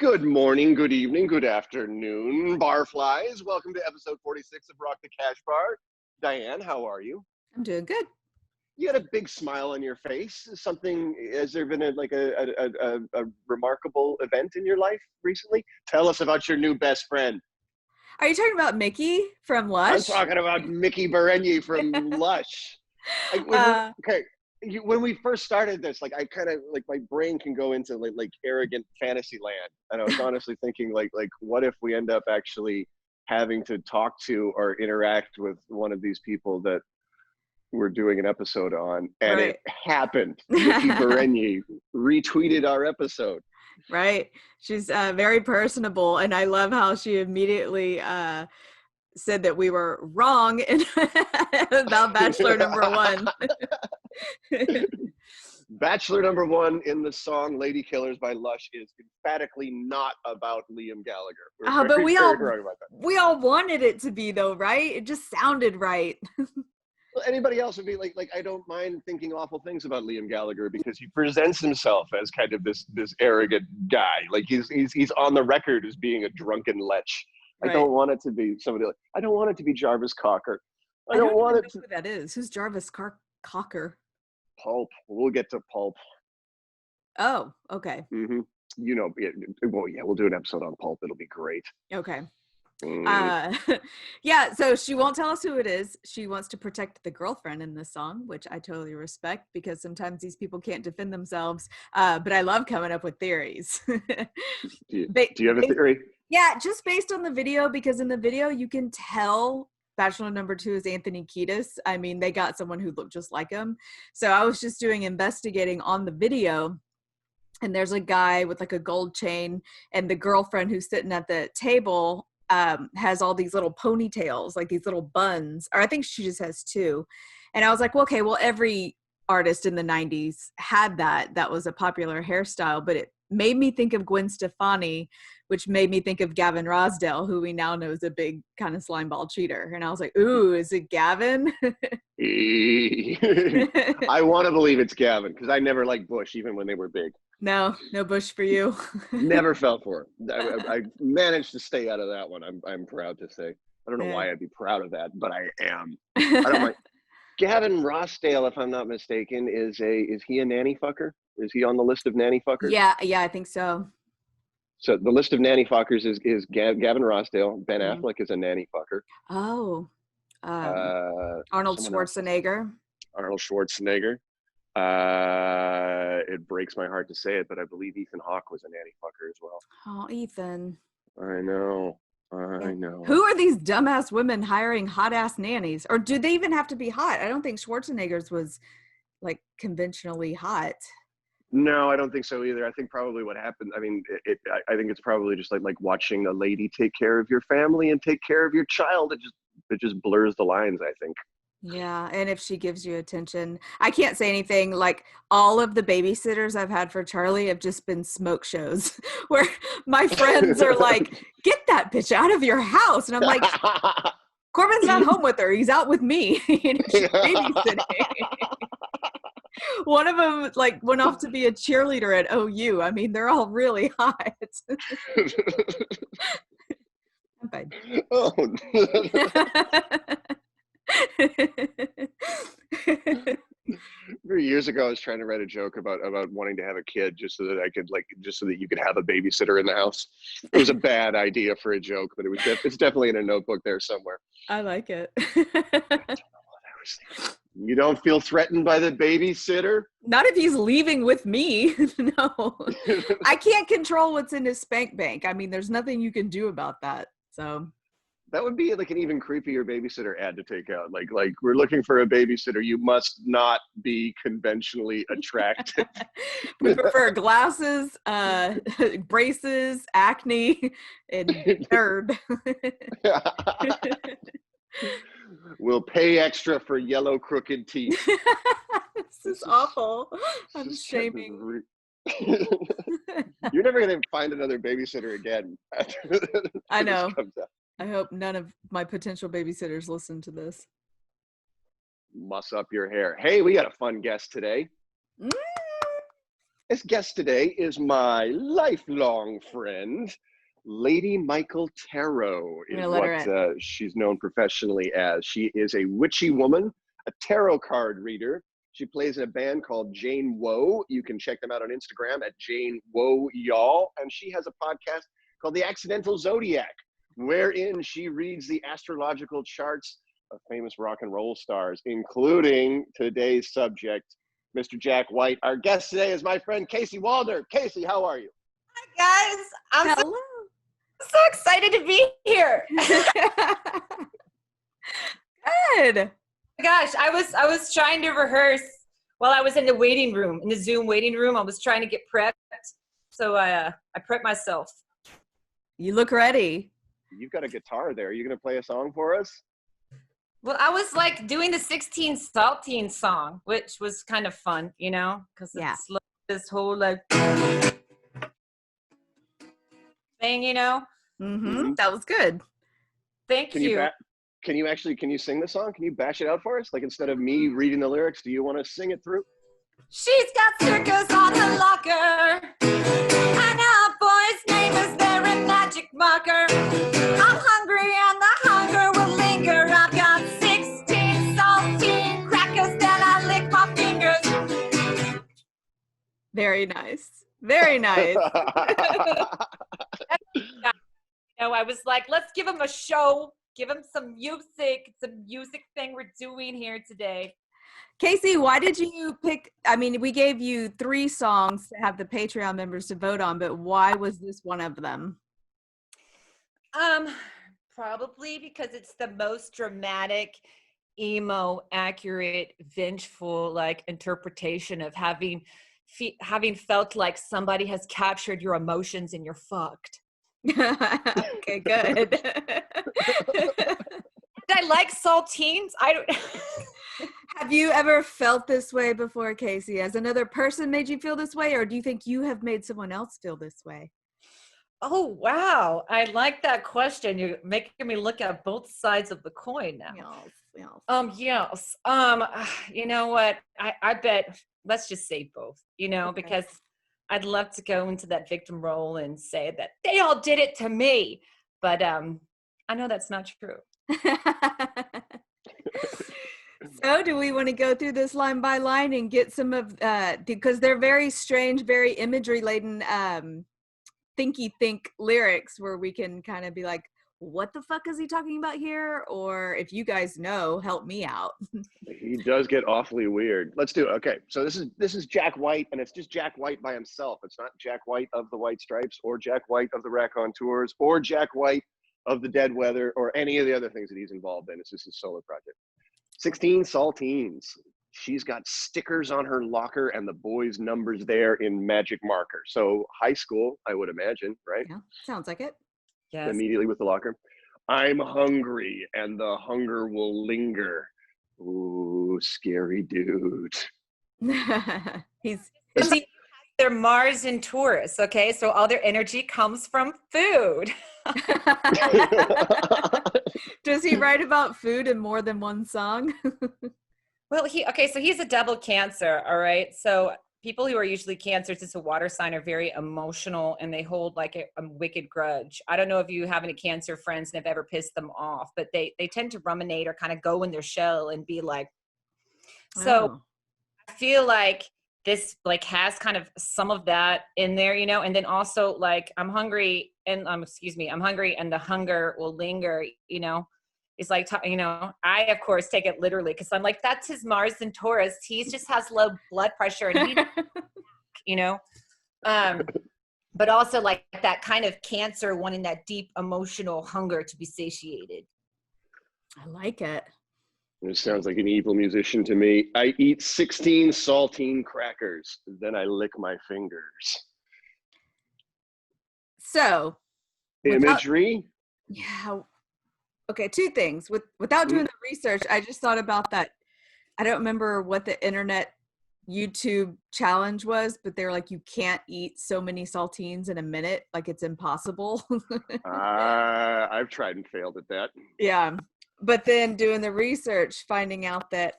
Good morning, good evening, good afternoon, barflies. Welcome to episode 46 of Rock the Cash Bar. Dianne, how are you? I'm doing good. You had a big smile on your face. Has there been a remarkable event in your life recently? Tell us about your new best friend. Are you talking about Mickey from Lush? I'm talking about Mickey Berenyi from Lush. When we first started this, I kind of my brain can go into like arrogant fantasy land, and I was honestly thinking like what if we end up actually having to talk to or interact with one of these people that we're doing an episode on, and right. It happened. Mickey Berenyi retweeted our episode. Right. She's very personable, and I love how she immediately said that we were wrong about Bachelor number one. Bachelor number one in the song Lady Killers by Lush is emphatically not about Liam Gallagher. But we all wanted it to be, though, right? It just sounded right. Well, anybody else would be like I don't mind thinking awful things about Liam Gallagher because he presents himself as kind of this arrogant guy. Like he's on the record as being a drunken lech. Right. I don't want it to be somebody like, I don't want it to be Jarvis Cocker. I don't want it to know who that is. Who's Jarvis Cocker? Pulp. We'll get to Pulp. Oh, okay. Mm-hmm. You know, we'll do an episode on Pulp. It'll be great. Okay. Yeah, so she won't tell us who it is. She wants to protect the girlfriend in this song, which I totally respect because sometimes these people can't defend themselves. But I love coming up with theories. Do you have a theory? Yeah, just based on the video, because in the video you can tell Bachelor number two is Anthony Kiedis. I mean, they got someone who looked just like him. So I was just doing investigating on the video, and there's a guy with like a gold chain, and the girlfriend who's sitting at the table has all these little ponytails, like these little buns, or I think she just has two. And I was like, well, okay, well, every artist in the 90s had that. That was a popular hairstyle, but it made me think of Gwen Stefani, which made me think of Gavin Rossdale, who we now know is a big kind of slimeball cheater. And I was like, ooh, is it Gavin? I want to believe it's Gavin because I never liked Bush, even when they were big. No Bush for you. Never fell for it. I managed to stay out of that one. I'm proud to say. I don't know why I'd be proud of that, but I am. I don't mind. Gavin Rossdale, if I'm not mistaken, is he a nanny fucker? Is he on the list of nanny fuckers? Yeah, I think so. So the list of nanny fuckers is Gavin Rossdale. Ben Affleck is a nanny fucker. Oh. Arnold Schwarzenegger. Arnold Schwarzenegger. It breaks my heart to say it, but I believe Ethan Hawke was a nanny fucker as well. Oh, Ethan. I know. Who are these dumbass women hiring hot ass nannies? Or do they even have to be hot? I don't think Schwarzenegger's was like conventionally hot. No, I don't think so either. I think probably what happened, I mean, I think it's probably just like watching a lady take care of your family and take care of your child. It just blurs the lines, I think. Yeah, and if she gives you attention, I can't say anything. Like all of the babysitters I've had for Charlie have just been smoke shows where my friends are like, get that bitch out of your house. And I'm like, Corbin's not home with her. He's out with me. She's babysitting. One of them like went off to be a cheerleader at OU. I mean, they're all really hot. I'm fine. Oh. Years ago, I was trying to write a joke about wanting to have a kid just so that you could have a babysitter in the house. It was a bad idea for a joke, but it's definitely in a notebook there somewhere. I like it. You don't feel threatened by the babysitter? Not if he's leaving with me. No. I can't control what's in his spank bank. I mean, there's nothing you can do about that. So that would be like an even creepier babysitter ad to take out. Like we're looking for a babysitter. You must not be conventionally attractive. We prefer glasses, braces, acne, and nerd. We'll pay extra for yellow crooked teeth. This is awful. I'm shaming. You're never going to find another babysitter again. I know. I hope none of my potential babysitters listen to this. Muss up your hair. Hey, we got a fun guest today. As guest today is my lifelong friend, Lady Michael Tarot I'm is gonna let her what in. she's known professionally as. She is a witchy woman, a tarot card reader. She plays in a band called JaneWoeYall. You can check them out on Instagram at JaneWoeYall. And she has a podcast called The Accidental Zodiac, wherein she reads the astrological charts of famous rock and roll stars, including today's subject, Mr. Jack White. Our guest today is my friend Casey Waldner. Casey, how are you? Hi guys, I'm Hello. so excited to be here. Good. Gosh, I was trying to rehearse while I was in the waiting room, in the Zoom waiting room. I was trying to get prepped, so I prepped myself. You look ready. You've got a guitar there. Are you going to play a song for us? Well, I was like doing the 16 Saltines song, which was kind of fun, you know, because it's like this whole like thing, you know. Mm-hmm. That was good. Thank you. Can you sing the song? Can you bash it out for us? Like, instead of me reading the lyrics, do you want to sing it through? She's got circus on her locker, and our boy's name is their magic marker. I'm hungry and the hunger will linger. I've got 16 saltine crackers, then I lick my fingers. Very nice. Very nice. You know, I was like, let's give him a show. Give him some music. It's a music thing we're doing here today. Casey, why did you pick? I mean, we gave you 3 songs to have the Patreon members to vote on, but why was this one of them? Probably because it's the most dramatic, emo, accurate, vengeful, like interpretation of having felt like somebody has captured your emotions and you're fucked. Okay, good. I like saltines. I don't. Have you ever felt this way before, Casey? Has another person made you feel this way, or do you think you have made someone else feel this way? Oh, wow. I like that question. You're making me look at both sides of the coin now. Yes. You know what? I bet, let's just say both, you know, Okay. because I'd love to go into that victim role and say that they all did it to me. But I know that's not true. So do we want to go through this line by line and get some of, because they're very strange, very imagery laden, thinky think lyrics where we can kind of be like, what the fuck is he talking about here? Or if you guys know, help me out. He does get awfully weird. Let's do it. Okay, so this is Jack White, and it's just Jack White by himself. It's not Jack White of the White Stripes, or Jack White of the Raconteurs, or Jack White of the Dead Weather, or any of the other things that he's involved in. It's just his solo project. 16 Saltines. She's got stickers on her locker and the boys' numbers there in magic marker. So high school, I would imagine, right? Yeah, sounds like it. Yes. Immediately with the locker. I'm hungry and the hunger will linger. Ooh, scary dude. See, They're Mars and Taurus, okay? So all their energy comes from food. does he write about food in more than one song? Well, so he's a double Cancer, all right? So people who are usually Cancers, it's a water sign, are very emotional and they hold like a wicked grudge. I don't know if you have any Cancer friends and have ever pissed them off, but they tend to ruminate or kind of go in their shell and be like, so I feel like this like has kind of some of that in there, you know, and then also like I'm hungry and I'm hungry and the hunger will linger, you know. It's like, you know, I of course take it literally because I'm like, that's his Mars and Taurus. He just has low blood pressure and he, you know, but also like that kind of Cancer wanting that deep emotional hunger to be satiated. I like it. It sounds like an evil musician to me. I eat 16 saltine crackers, then I lick my fingers. So, Imagery? Yeah. Okay, 2 things. Without doing the research, I just thought about that. I don't remember what the internet YouTube challenge was, but they're like, you can't eat so many saltines in a minute. Like, it's impossible. I've tried and failed at that. Yeah. But then doing the research, finding out that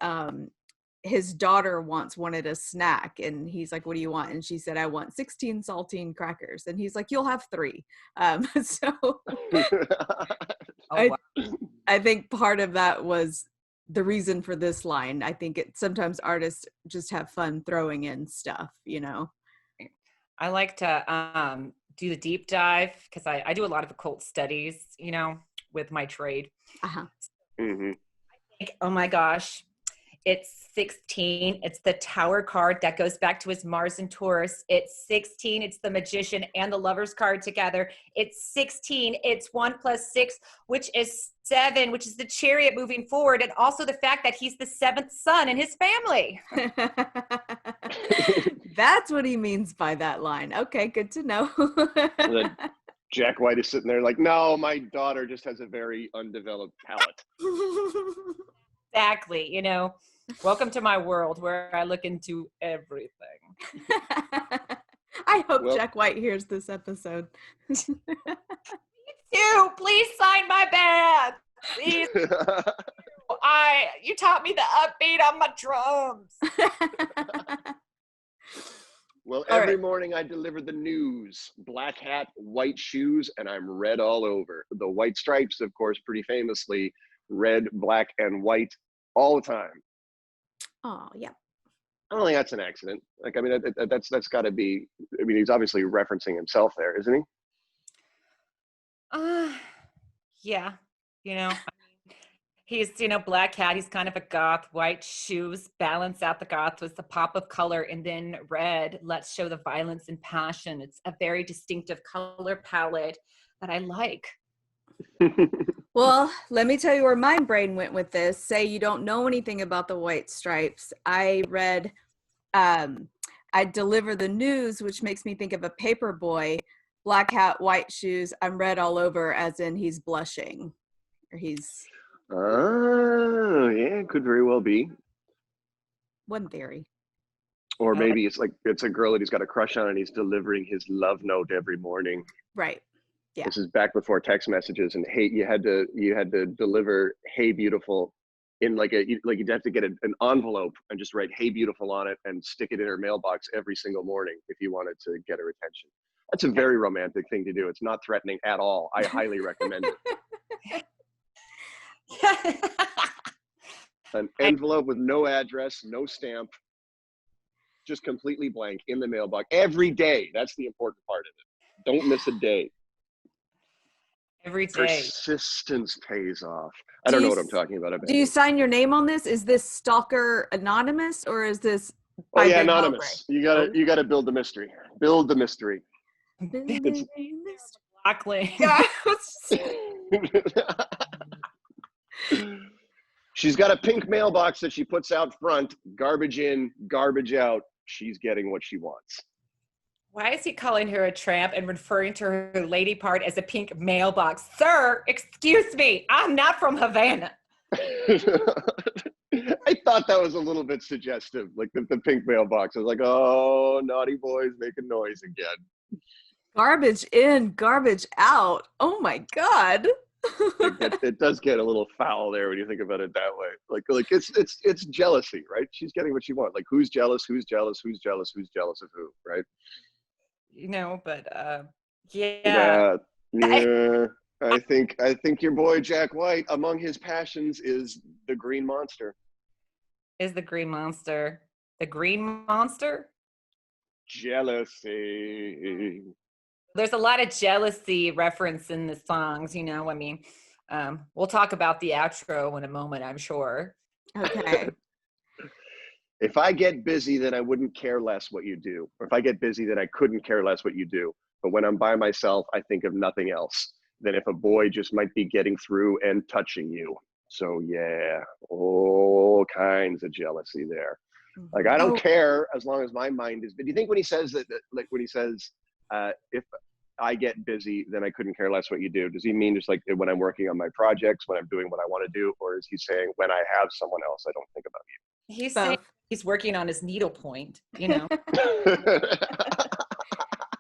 his daughter once wanted a snack, and he's like, what do you want? And she said, I want 16 saltine crackers. And he's like, you'll have 3. So Oh, wow. I think part of that was the reason for this line. I think sometimes artists just have fun throwing in stuff, you know. I like to do the deep dive because I do a lot of occult studies, you know, with my trade. Uh-huh. Mm-hmm. I think, oh my gosh, it's 16. It's the Tower card that goes back to his Mars and Taurus. It's 16. It's the Magician and the Lovers card together. It's 16. It's 1 + 6, which is 7, which is the Chariot moving forward. And also the fact that he's the 7th son in his family. That's what he means by that line. Okay, good to know. And then Jack White is sitting there like, no, my daughter just has a very undeveloped palate. Exactly. You know, welcome to my world where I look into everything. I hope Jack White hears this episode. Please sign my band. Please. You taught me the upbeat on my drums. Well, every morning I deliver the news. Black hat, white shoes, and I'm red all over. The white stripes, of course, pretty famously, red, black, and white all the time. Oh, yeah. I don't think that's an accident. Like, I mean, that's got to be, I mean, he's obviously referencing himself there, isn't he? Yeah. You know, he's, you know, black hat. He's kind of a goth. White shoes balance out the goth with the pop of color. And then red, let's show the violence and passion. It's a very distinctive color palette that I like. Well, let me tell you where my brain went with this. Say you don't know anything about the white stripes. I read, I deliver the news, which makes me think of a paper boy. Black hat, white shoes. I'm red all over, as in he's blushing, or he's. Oh, yeah, could very well be. One theory. Or maybe it's like it's a girl that he's got a crush on, and he's delivering his love note every morning. Right. Yeah. This is back before text messages, and hey, you had to deliver "Hey beautiful" in like you'd have to get an envelope and just write "Hey beautiful" on it and stick it in her mailbox every single morning if you wanted to get her attention. That's a very romantic thing to do. It's not threatening at all. I highly recommend it. An envelope with no address, no stamp, just completely blank in the mailbox every day. That's the important part of it. Don't miss a day. Every day. Persistence pays off. I don't know what I'm talking about. Do you sign your name on this? Is this stalker anonymous, or is this? Oh yeah, anonymous. You gotta build the mystery. Build the mystery. Exactly. Yeah. She's got a pink mailbox that she puts out front. Garbage in, garbage out. She's getting what she wants. Why is he calling her a tramp and referring to her lady part as a pink mailbox? Sir, excuse me, I'm not from Havana. I thought that was a little bit suggestive, like the pink mailbox. I was like, oh, naughty boys making noise again. Garbage in, garbage out. Oh my God. It does get a little foul there when you think about it that way. Like it's jealousy, right? She's getting what she wants. Like who's jealous? Who's jealous? Who's jealous? Who's jealous of who? Right? You know, but yeah. I think your boy Jack White, among his passions, is the green monster. Is the green monster the green monster? Jealousy. There's a lot of jealousy reference in the songs, you know. I mean, we'll talk about the outro in a moment, I'm sure. Okay. If I get busy, then I wouldn't care less what you do. Or if I get busy, then I couldn't care less what you do. But when I'm by myself, I think of nothing else than if a boy just might be getting through and touching you. So yeah, all kinds of jealousy there. Like, I don't care as long as my mind is. But do you think when he says that like when he says, if I get busy, then I couldn't care less what you do, does he mean just like when I'm working on my projects, when I'm doing what I want to do? Or is he saying when I have someone else, I don't think about you? He's saying he's working on his needlepoint, you know.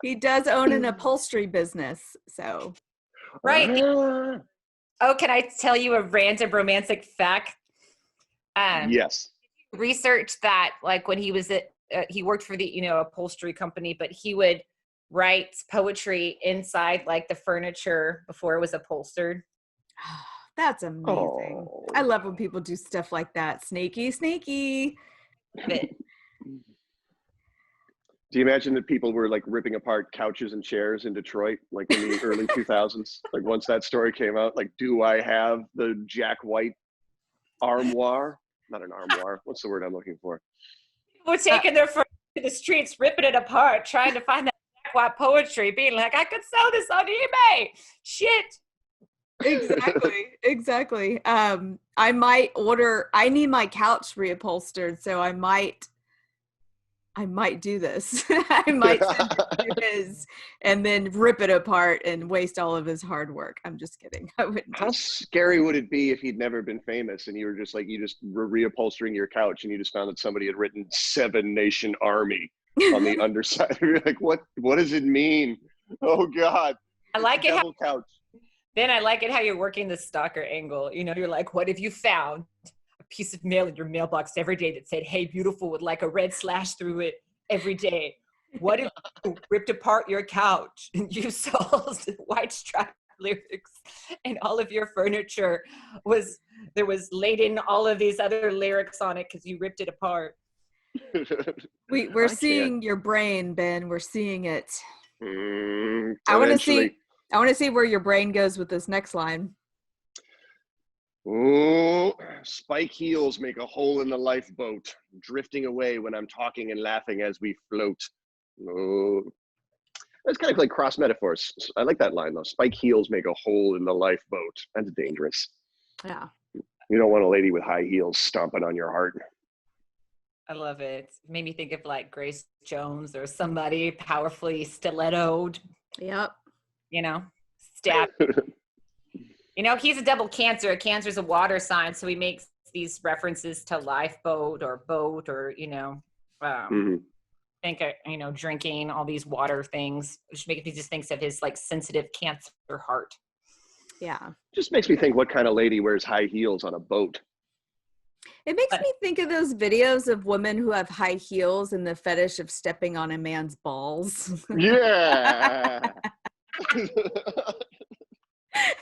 He does own an upholstery business, so. Right. Oh, can I tell you a random romantic fact? Yes. research that like when he was at, he worked for the, upholstery company, but he would write poetry inside like the furniture before it was upholstered. That's amazing. Oh. I love when people do stuff like that. Snaky. But Do you imagine that people were like ripping apart couches and chairs in Detroit, like in the early 2000s? Like once that story came out, like, do I have the Jack White armoire? Not an armoire. What's the word I'm looking for? we're taking their furniture to the streets, ripping it apart, trying to find that Jack White poetry, being like, I could sell this on eBay. Shit. Exactly. I need my couch reupholstered, so I might do this. I might send it to his and then rip it apart and waste all of his hard work. I'm just kidding. I wouldn't. How scary would it be if he'd never been famous and you were just like, you just were reupholstering your couch and you just found that somebody had written 7 Nation Army on the underside? You're like, what does it mean? Oh God. I like it. Couch. Then I like it how you're working the stalker angle. You're like, what if you found a piece of mail in your mailbox every day that said, hey, beautiful, with like a red slash through it every day? What if you ripped apart your couch and you sold white strap lyrics and all of your furniture was laid in all of these other lyrics on it because you ripped it apart? We're seeing your brain, Ben. We're seeing it. I want to see where your brain goes with this next line. Oh, spike heels make a hole in the lifeboat, drifting away when I'm talking and laughing as we float. Oh, that's kind of like cross metaphors. I like that line though. Spike heels make a hole in the lifeboat. That's dangerous. Yeah. You don't want a lady with high heels stomping on your heart. I love it. It made me think of like Grace Jones or somebody powerfully stilettoed. Yep. Stab. He's a double Cancer. Cancer's a water sign, so he makes these references to lifeboat or boat or drinking all these water things, which makes me just think of his like sensitive Cancer heart. Yeah. Just makes me think, what kind of lady wears high heels on a boat? It makes me think of those videos of women who have high heels and the fetish of stepping on a man's balls. Yeah.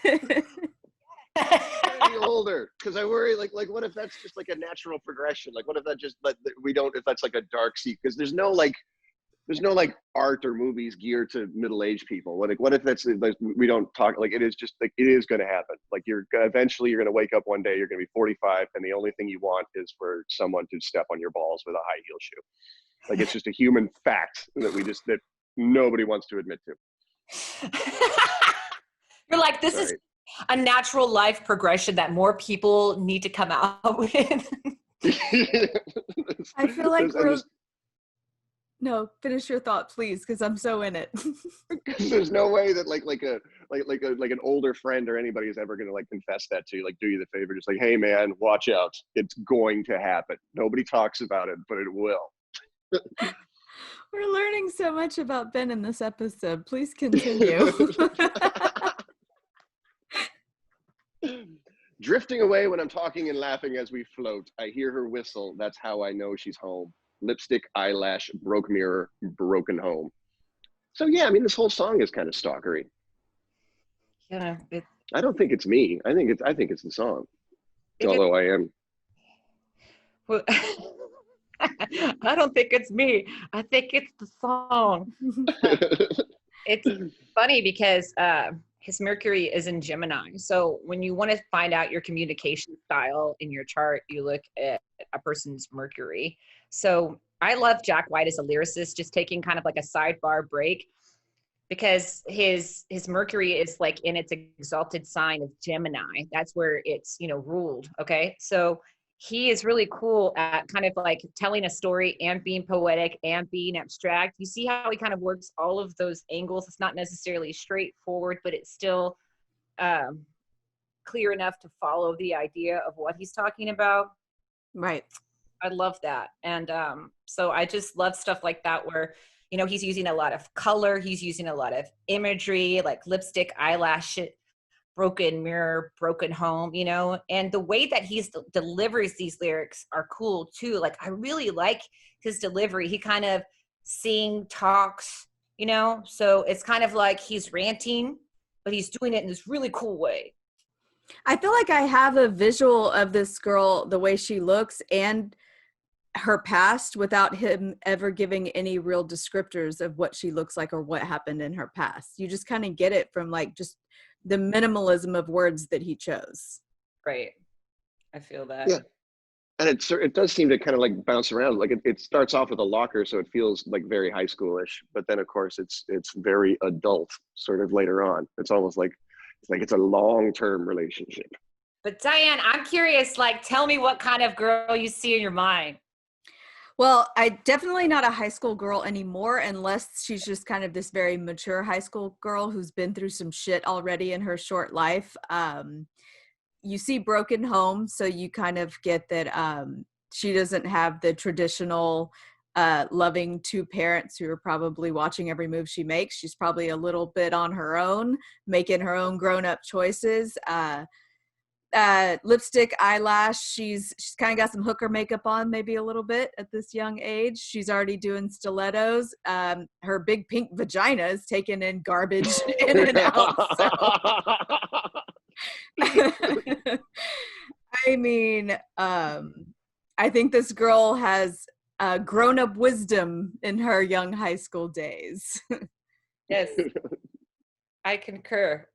Getting older, because I worry like what if that's just like a natural progression? Like what if that just if that's like a dark secret, because there's no art or movies geared to middle-aged people. What if that's like, we don't talk, like it is just like it is going to happen. Like eventually you're going to wake up one day, you're going to be 45 and the only thing you want is for someone to step on your balls with a high heel shoe. Like it's just a human fact that nobody wants to admit to. You're like, this is a natural life progression that more people need to come out with. I feel like no, finish your thought, please, because I'm so in it. There's no way that like an older friend or anybody is ever gonna like confess that to you, like do you the favor, just like, hey man, watch out, it's going to happen. Nobody talks about it, but it will. We're learning so much about Ben in this episode. Please continue. Drifting away when I'm talking and laughing as we float. I hear her whistle. That's how I know she's home. Lipstick, eyelash, broke mirror, broken home. So yeah, I mean, this whole song is kind of stalkery. Yeah. I don't think it's me. I think it's the song. Although I am. Well, I don't think it's me. I think it's the song. It's funny because his Mercury is in Gemini. So when you want to find out your communication style in your chart, you look at a person's Mercury. So I love Jack White as a lyricist, just taking kind of like a sidebar break, because his Mercury is like in its exalted sign of Gemini. That's where it's, ruled. Okay. So he is really cool at kind of like telling a story and being poetic and being abstract. You see how he kind of works all of those angles. It's not necessarily straightforward, but it's still clear enough to follow the idea of what he's talking about. Right. I love that. And so I just love stuff like that where, he's using a lot of color. He's using a lot of imagery, like lipstick, eyelash, broken mirror, broken home, you know, and the way that he delivers these lyrics are cool too. Like, I really like his delivery. He kind of talks, you know, so it's kind of like he's ranting, but he's doing it in this really cool way. I feel like I have a visual of this girl, the way she looks and her past, without him ever giving any real descriptors of what she looks like or what happened in her past. You just kind of get it from like just the minimalism of words that he chose. Right. I feel that. Yeah. And it does seem to kind of like bounce around. Like it starts off with a locker, so it feels like very high schoolish, but then of course it's very adult sort of later on. It's almost like it's a long-term relationship. But Dianne, I'm curious, like, tell me what kind of girl you see in your mind. Well, I definitely not a high school girl anymore, unless she's just kind of this very mature high school girl who's been through some shit already in her short life. You see broken home, so you kind of get that she doesn't have the traditional loving two parents who are probably watching every move she makes. She's probably a little bit on her own, making her own grown-up choices. Lipstick, eyelash, she's kind of got some hooker makeup on, maybe a little bit at this young age. She's already doing stilettos. Her big pink vagina is taking in garbage in and out. So. I mean, I think this girl has grown-up wisdom in her young high school days. Yes, I concur.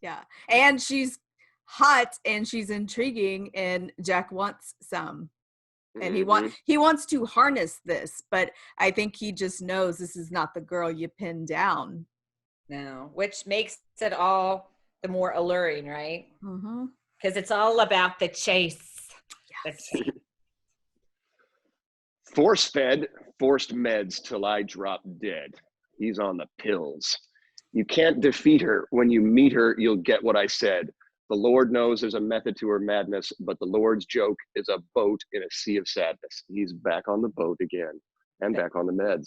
Yeah, and she's hot and she's intriguing, and Jack wants some, and he wants to harness this, but I think he just knows this is not the girl you pin down. No, which makes it all the more alluring, right? Mm-hmm. Because it's all about the chase. Yes. Force-fed, forced meds till I drop dead. He's on the pills. You can't defeat her. When you meet her, you'll get what I said. The Lord knows there's a method to her madness, but the Lord's joke is a boat in a sea of sadness. He's back on the boat again and back on the meds.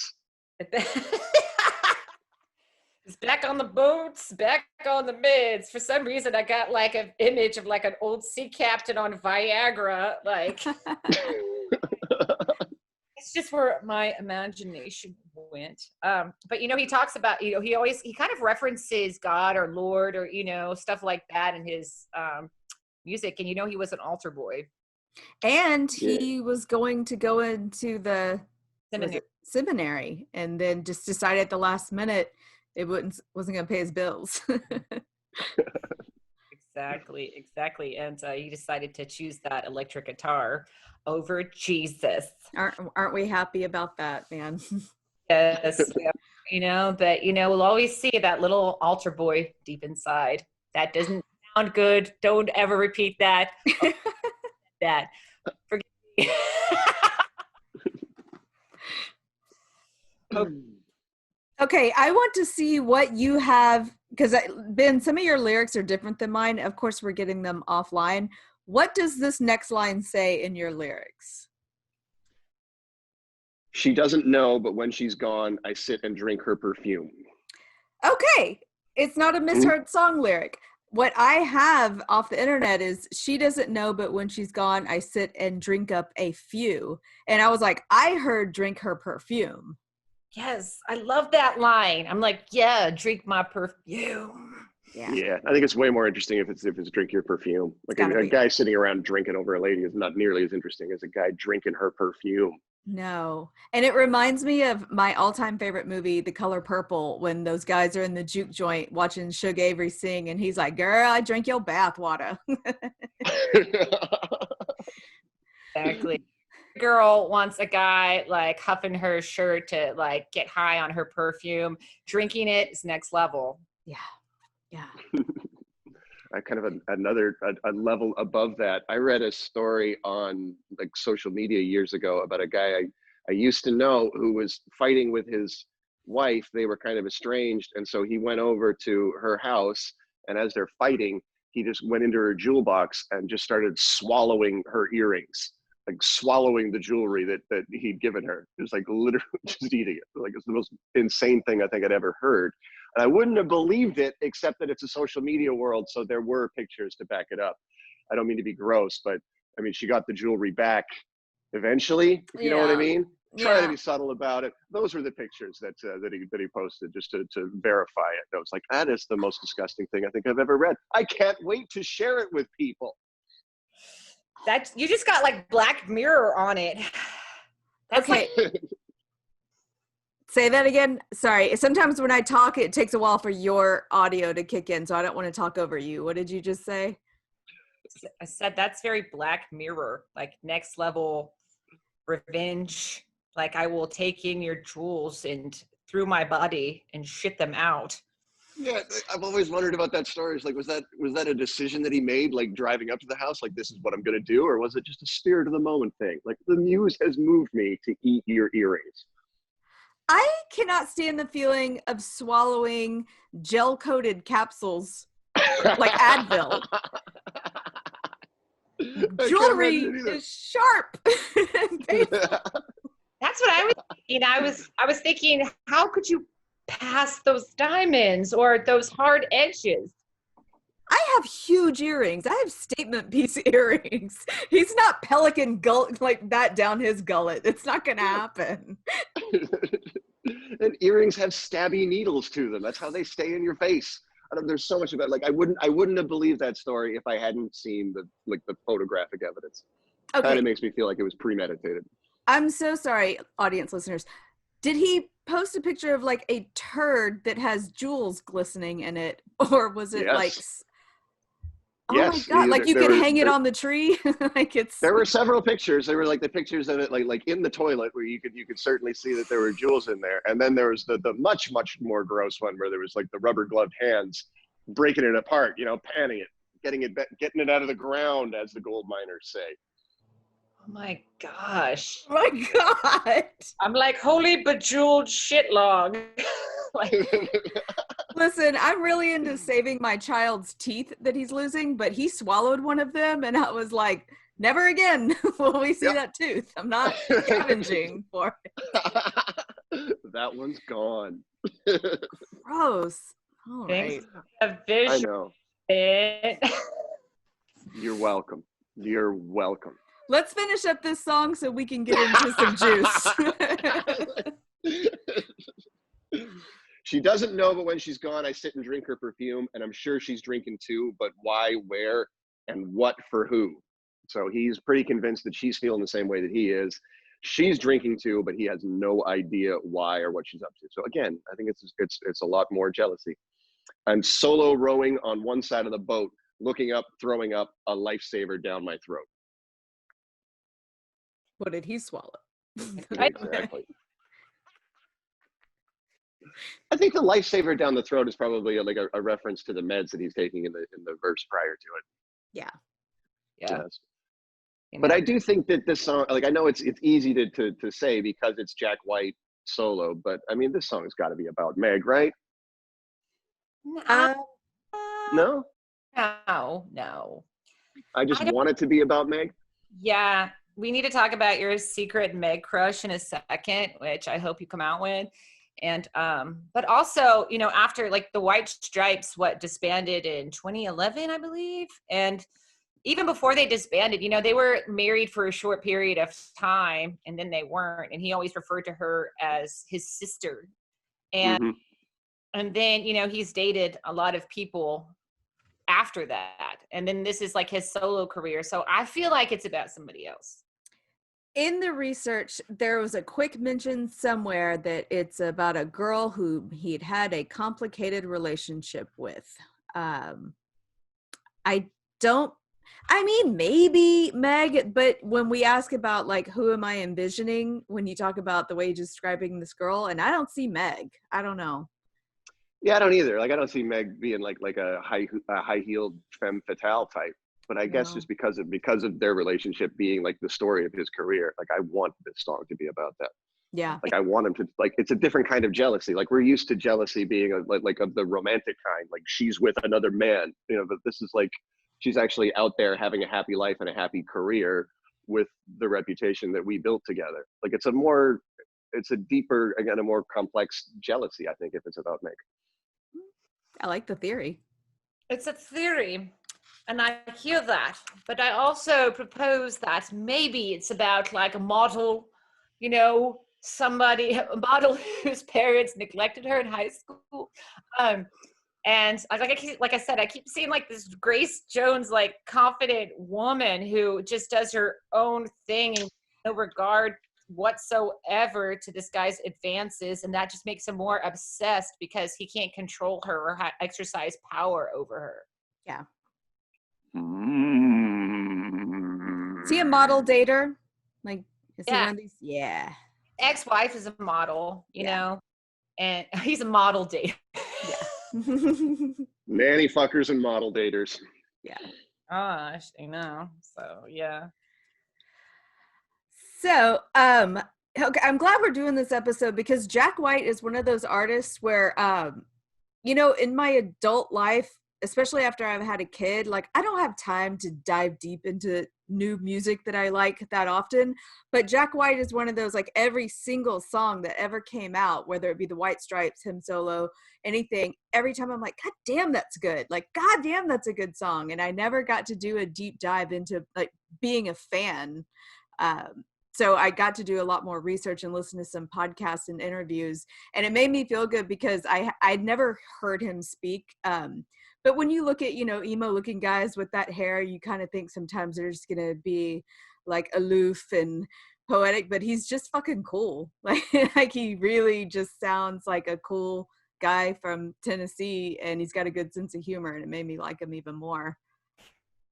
It's back on the boats, back on the mids. For some reason, I got like an image of like an old sea captain on Viagra. Like, it's just where my imagination went. But, you know, he talks about, you know, he kind of references God or Lord or, you know, stuff like that in his music. And, you know, he was an altar boy. And he was going to go into the Seminary, and then just decided at the last minute it wasn't going to pay his bills. Exactly. And he decided to choose that electric guitar over Jesus. Aren't we happy about that, man? Yes. Yeah. You know, but, you know, we'll always see that little altar boy deep inside. That doesn't sound good. Don't ever repeat that. Oh, that. Forgive me. Okay, I want to see what you have, because Ben, some of your lyrics are different than mine. Of course, we're getting them offline. What does this next line say in your lyrics? She doesn't know, but when she's gone, I sit and drink her perfume. Okay, it's not a misheard song lyric. What I have off the internet is, she doesn't know, but when she's gone, I sit and drink up a few. And I was like, I heard drink her perfume. Yes, I love that line. I'm like, yeah, drink my perfume. Yeah, I think it's way more interesting if it's drink your perfume. Like a guy sitting around drinking over a lady is not nearly as interesting as a guy drinking her perfume. No. And it reminds me of my all-time favorite movie, The Color Purple, when those guys are in the juke joint watching Suge Avery sing, and he's like, girl, I drink your bath water. Exactly. Girl wants a guy like huffing her shirt to like get high on her perfume. Drinking it is next level. Yeah. I kind of a level above that. I read a story on like social media years ago about a guy I used to know who was fighting with his wife. They were kind of estranged, and so he went over to her house, and as they're fighting, he just went into her jewel box and just started swallowing her earrings, like swallowing the jewelry that he'd given her. It was like literally just eating it. Like it's the most insane thing I think I'd ever heard. And I wouldn't have believed it, except that it's a social media world, so there were pictures to back it up. I don't mean to be gross, but I mean, she got the jewelry back eventually, if you know what I mean. Try to be subtle about it. Those were the pictures that he posted just to verify it. I was like, that is the most disgusting thing I think I've ever read. I can't wait to share it with people. That you just got like Black Mirror on it. That's okay. Like, say that again. Sorry. Sometimes when I talk, it takes a while for your audio to kick in, so I don't want to talk over you. What did you just say? I said that's very Black Mirror, like next level revenge. Like I will take in your jewels and through my body and shit them out. Yeah, I've always wondered about that story. It's like, was that a decision that he made, like driving up to the house, like this is what I'm going to do, or was it just a spirit of the moment thing? Like the muse has moved me to eat your earrings. I cannot stand the feeling of swallowing gel-coated capsules like Advil. Jewelry is sharp. That's what I was thinking. I was thinking, how could you pass those diamonds or those hard edges? I have huge earrings. I have statement piece earrings. He's not pelican gullet like that down his gullet. It's not going to happen. And earrings have stabby needles to them. That's how they stay in your face. There's so much about it. Like I wouldn't have believed that story if I hadn't seen the photographic evidence. Okay. Kind of makes me feel like it was premeditated. I'm so sorry, audience listeners. Did he post a picture of like a turd that has jewels glistening in it, or was it like? Oh my God! Like you could hang it on the tree. Like it's. There were several pictures. There were like the pictures of it, like in the toilet, where you could certainly see that there were jewels in there. And then there was the much more gross one where there was like the rubber gloved hands breaking it apart, panning it, getting it out of the ground, as the gold miners say. Oh my gosh! Oh my God! I'm like, holy bejeweled shit log. Listen, I'm really into saving my child's teeth that he's losing, but he swallowed one of them, and I was like, never again will we see that tooth. I'm not scavenging for it. That one's gone. Gross. All right. I know. You're welcome. You're welcome. Let's finish up this song so we can get into some juice. She doesn't know, but when she's gone, I sit and drink her perfume, and I'm sure she's drinking too, but why, where, and what for who? So he's pretty convinced that she's feeling the same way that he is. She's drinking too, but he has no idea why or what she's up to. So again, I think it's a lot more jealousy. I'm solo rowing on one side of the boat, looking up, throwing up a lifesaver down my throat. What did he swallow? Exactly. I think the lifesaver down the throat is probably like a reference to the meds that he's taking in the verse prior to it. Yeah. Yeah. Yes. But I do think that this song, like I know it's easy to say because it's Jack White solo, but I mean this song's got to be about Meg, right? No. No. No. I just want it to be about Meg. Yeah. We need to talk about your secret Meg crush in a second, which I hope you come out with. And but also, after like the White Stripes disbanded in 2011, I believe, and even before they disbanded, they were married for a short period of time and then they weren't, and he always referred to her as his sister. And and then he's dated a lot of people after that, and then this is like his solo career, so I feel like it's about somebody else. In the research, there was a quick mention somewhere that it's about a girl who he'd had a complicated relationship with. Maybe Meg, but when we ask about like, who am I envisioning when you talk about the way you're describing this girl, and I don't see Meg. I don't know. Yeah, I don't either. Like, I don't see Meg being like a high-heeled femme fatale type. But I guess just because of their relationship being like the story of his career, like I want this song to be about that. Yeah. Like I want him to, like, it's a different kind of jealousy. Like we're used to jealousy being like of the romantic kind, like she's with another man, but this is like, she's actually out there having a happy life and a happy career with the reputation that we built together. Like it's a deeper, again, a more complex jealousy, I think, if it's about Meg. I like the theory. It's a theory, and I hear that. But I also propose that maybe it's about like a model, you know, a model whose parents neglected her in high school. And like I said, I keep seeing like this Grace Jones, like confident woman who just does her own thing and no regard whatsoever to this guy's advances, and that just makes him more obsessed because he can't control her or exercise power over her. Yeah. Is he a model dater? Like, is he one of these? Yeah. Ex-wife is a model, you know, and he's a model dater. Nanny fuckers and model daters. Yeah. Gosh, I know. So yeah. So, okay, I'm glad we're doing this episode because Jack White is one of those artists where, you know, in my adult life, especially after I've had a kid, like I don't have time to dive deep into new music that I like that often. But Jack White is one of those, like every single song that ever came out, whether it be the White Stripes, him solo, anything, every time I'm like, God damn, that's good. Like, God damn, that's a good song. And I never got to do a deep dive into like being a fan. So I got to do a lot more research and listen to some podcasts and interviews, and it made me feel good because I'd never heard him speak. But when you look at, you know, emo looking guys with that hair, you kind of think sometimes they're just going to be like aloof and poetic, but he's just fucking cool. Like he really just sounds like a cool guy from Tennessee, and he's got a good sense of humor, and it made me like him even more.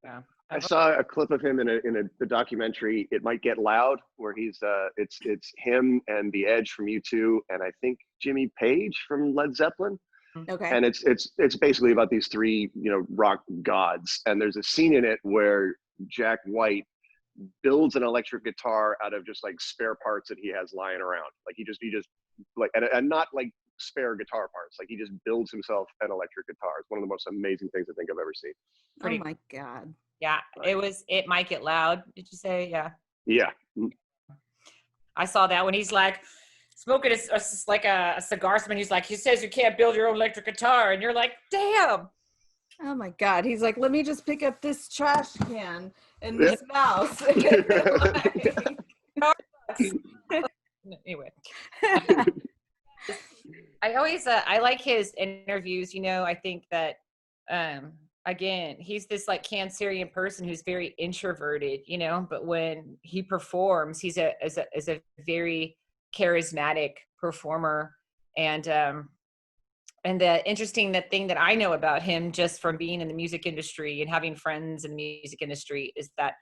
Yeah. I saw a clip of him in a documentary, It Might Get Loud, where he's it's him and The Edge from U2 and I think Jimmy Page from Led Zeppelin. Okay. And it's basically about these three, you know, rock gods. And there's a scene in it where Jack White builds an electric guitar out of just like spare parts that he has lying around. Like he just like, and not like spare guitar parts. Like he just builds himself an electric guitar. It's one of the most amazing things I think I've ever seen. Oh my God. Yeah, It Might Get Loud. Did you say? Yeah. Yeah. I saw that when he's like smoking like a cigar. And he's like, he says you can't build your own electric guitar. And you're like, damn. Oh my God. He's like, let me just pick up this trash can and this mouse. Anyway. I like his interviews. You know, I think that, again, he's this like Cancerian person who's very introverted, you know, but when he performs, he's a very charismatic performer. And the interesting thing that I know about him just from being in the music industry and having friends in the music industry is that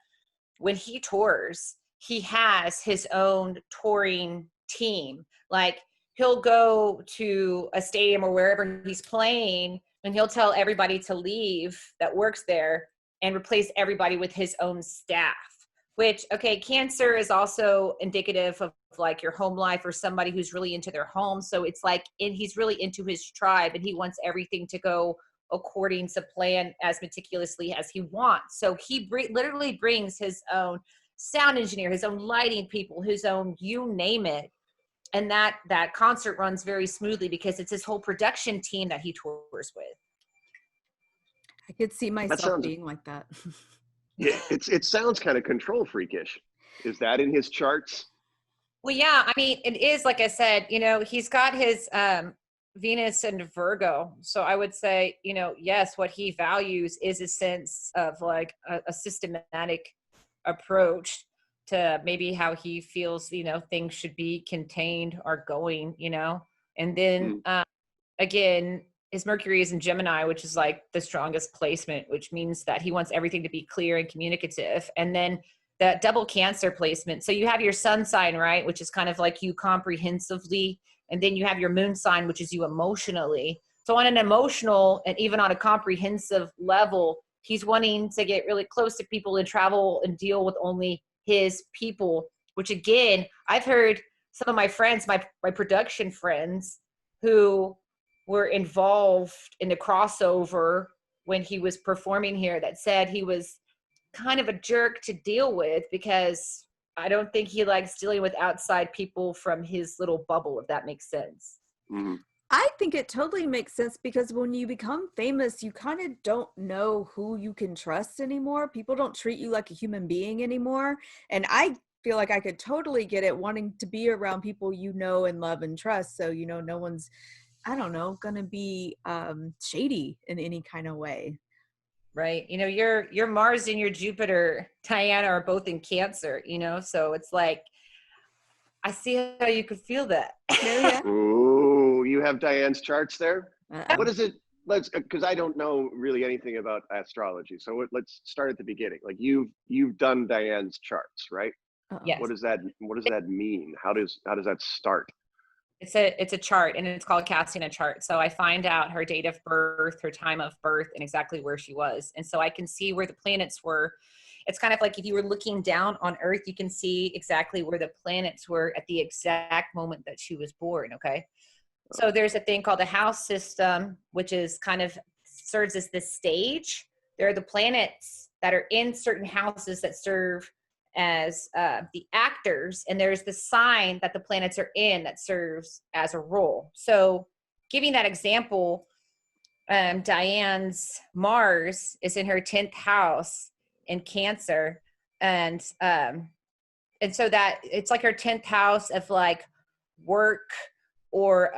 when he tours, he has his own touring team. Like he'll go to a stadium or wherever he's playing, and he'll tell everybody to leave that works there and replace everybody with his own staff, which, okay, Cancer is also indicative of like your home life or somebody who's really into their home. So it's like, he's really into his tribe and he wants everything to go according to plan as meticulously as he wants. So he literally brings his own sound engineer, his own lighting people, his own, you name it. And that concert runs very smoothly because it's his whole production team that he tours with. I could see myself being like that. Yeah, it sounds kind of control freakish. Is that in his charts? Well, yeah, I mean, it is, like I said, you know, he's got his Venus and Virgo. So I would say, you know, yes, what he values is a sense of like a systematic approach to maybe how he feels, you know, things should be contained or going, you know. And then again, his Mercury is in Gemini, which is like the strongest placement, which means that he wants everything to be clear and communicative. And then the double Cancer placement. So you have your sun sign, right, which is kind of like you comprehensively. And then you have your moon sign, which is you emotionally. So on an emotional and even on a comprehensive level, he's wanting to get really close to people and travel and deal with only his people, which again, I've heard some of my friends, my production friends who were involved in the crossover when he was performing here that said he was kind of a jerk to deal with because I don't think he likes dealing with outside people from his little bubble, if that makes sense. Mm-hmm. I think it totally makes sense because when you become famous, you kind of don't know who you can trust anymore. People don't treat you like a human being anymore. And I feel like I could totally get it wanting to be around people you know and love and trust. So, you know, no one's, I don't know, going to be shady in any kind of way. Right. You know, your Mars and your Jupiter, Diana, are both in Cancer, you know, so it's like, I see how you could feel that. Yeah. Ooh, you have Diane's charts there? Uh-oh. What is it? Because I don't know really anything about astrology. So let's start at the beginning. Like you've done Diane's charts, right? Uh-oh. Yes. What does that mean? How does that start? It's a chart, and it's called casting a chart. So I find out her date of birth, her time of birth, and exactly where she was. And so I can see where the planets were. It's kind of like if you were looking down on Earth, you can see exactly where the planets were at the exact moment that she was born, okay? So there's a thing called the house system, which is kind of serves as the stage. There are the planets that are in certain houses that serve as the actors, and there's the sign that the planets are in that serves as a role. So giving that example, Diane's Mars is in her 10th house in Cancer, and so that it's like her 10th house of like work or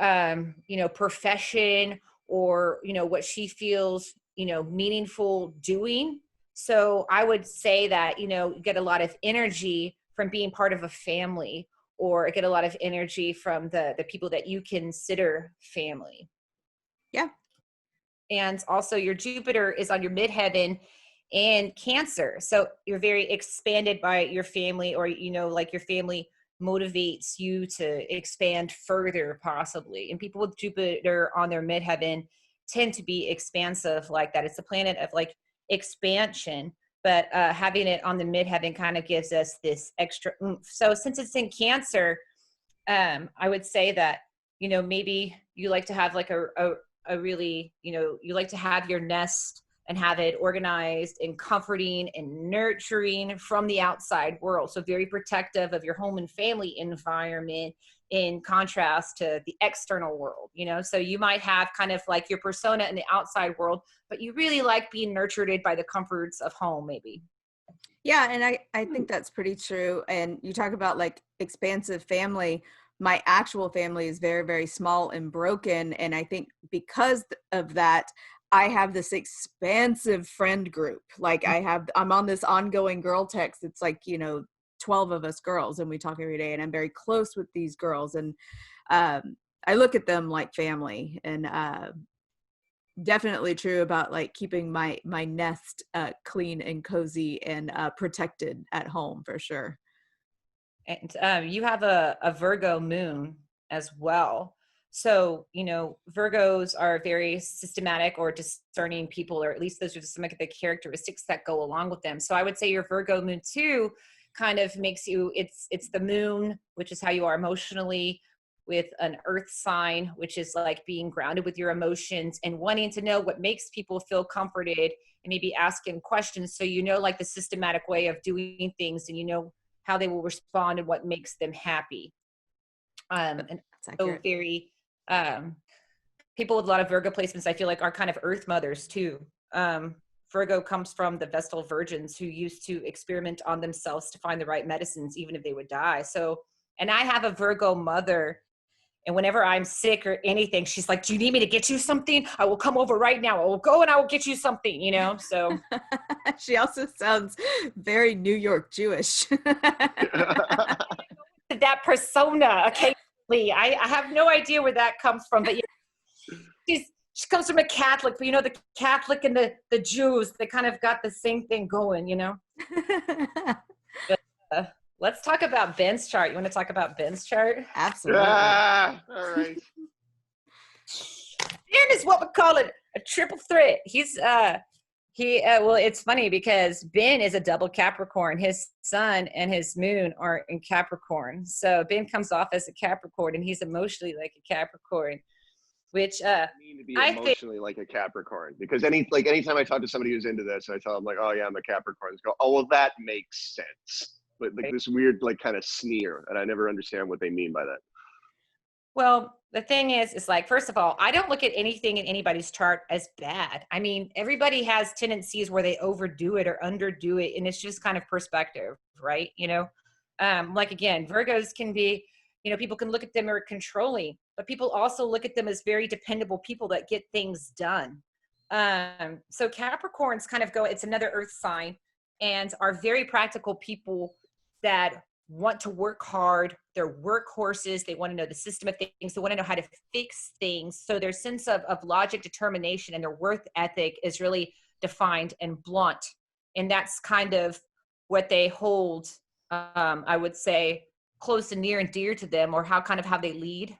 you know, profession, or you know, what she feels, you know, meaningful doing. So I would say that, you know, you get a lot of energy from being part of a family, or get a lot of energy from the people that you consider family. Yeah. And also your Jupiter is on your midheaven in Cancer. So you're very expanded by your family, or, you know, like your family motivates you to expand further possibly. And people with Jupiter on their midheaven tend to be expansive like that. It's a planet of like expansion, but having it on the midheaven kind of gives us this extra oomph. So since it's in Cancer, I would say that, you know, maybe you like to have like a really, you know, you like to have your nest and have it organized and comforting and nurturing from the outside world. So very protective of your home and family environment, in contrast to the external world, you know? So you might have kind of like your persona in the outside world, but you really like being nurtured by the comforts of home, maybe. Yeah, and I think that's pretty true. And you talk about like expansive family. My actual family is very, very small and broken. And I think because of that, I have this expansive friend group. Like I'm on this ongoing girl text. It's like, you know, 12 of us girls, and we talk every day, and I'm very close with these girls. And I look at them like family, and definitely true about like keeping my nest clean and cozy and protected at home for sure. And you have a Virgo moon as well. So, you know, Virgos are very systematic or discerning people, or at least those are some of the characteristics that go along with them. So I would say your Virgo moon too kind of makes you, it's the moon, which is how you are emotionally, with an earth sign, which is like being grounded with your emotions and wanting to know what makes people feel comforted, and maybe asking questions so you know like the systematic way of doing things, and you know how they will respond and what makes them happy. And so very people with a lot of Virgo placements, I feel like, are kind of earth mothers too. Virgo comes from the Vestal Virgins, who used to experiment on themselves to find the right medicines, even if they would die. So, and I have a Virgo mother, and whenever I'm sick or anything, she's like, do you need me to get you something? I will come over right now. I will go and I will get you something, you know? So she also sounds very New York Jewish. That persona occasionally. I have no idea where that comes from, but yeah, she comes from a Catholic, but you know, the Catholic and the Jews, they kind of got the same thing going, you know? But, let's talk about Ben's chart. You want to talk about Ben's chart? Absolutely. All right. Ben is what we call it a triple threat. He's well, it's funny because Ben is a double Capricorn. His sun and his moon are in Capricorn. So Ben comes off as a Capricorn, and he's emotionally like a Capricorn, which I mean to be emotionally like a Capricorn, because anytime I talk to somebody who's into this, I tell them like, oh yeah, I'm a Capricorn. They go, oh well, that makes sense. But like this weird like kind of sneer, and I never understand what they mean by that. Well, the thing is like, first of all, I don't look at anything in anybody's chart as bad. I mean, everybody has tendencies where they overdo it or underdo it, and it's just kind of perspective, right? You know, like again, Virgos can be, you know, people can look at them as controlling, but people also look at them as very dependable people that get things done. So Capricorns kind of go, it's another earth sign, and are very practical people that want to work hard. They're workhorses. They want to know the system of things. They want to know how to fix things. So their sense of logic, determination, and their worth ethic is really defined and blunt. And that's kind of what they hold, I would say, close and near and dear to them, or how they lead.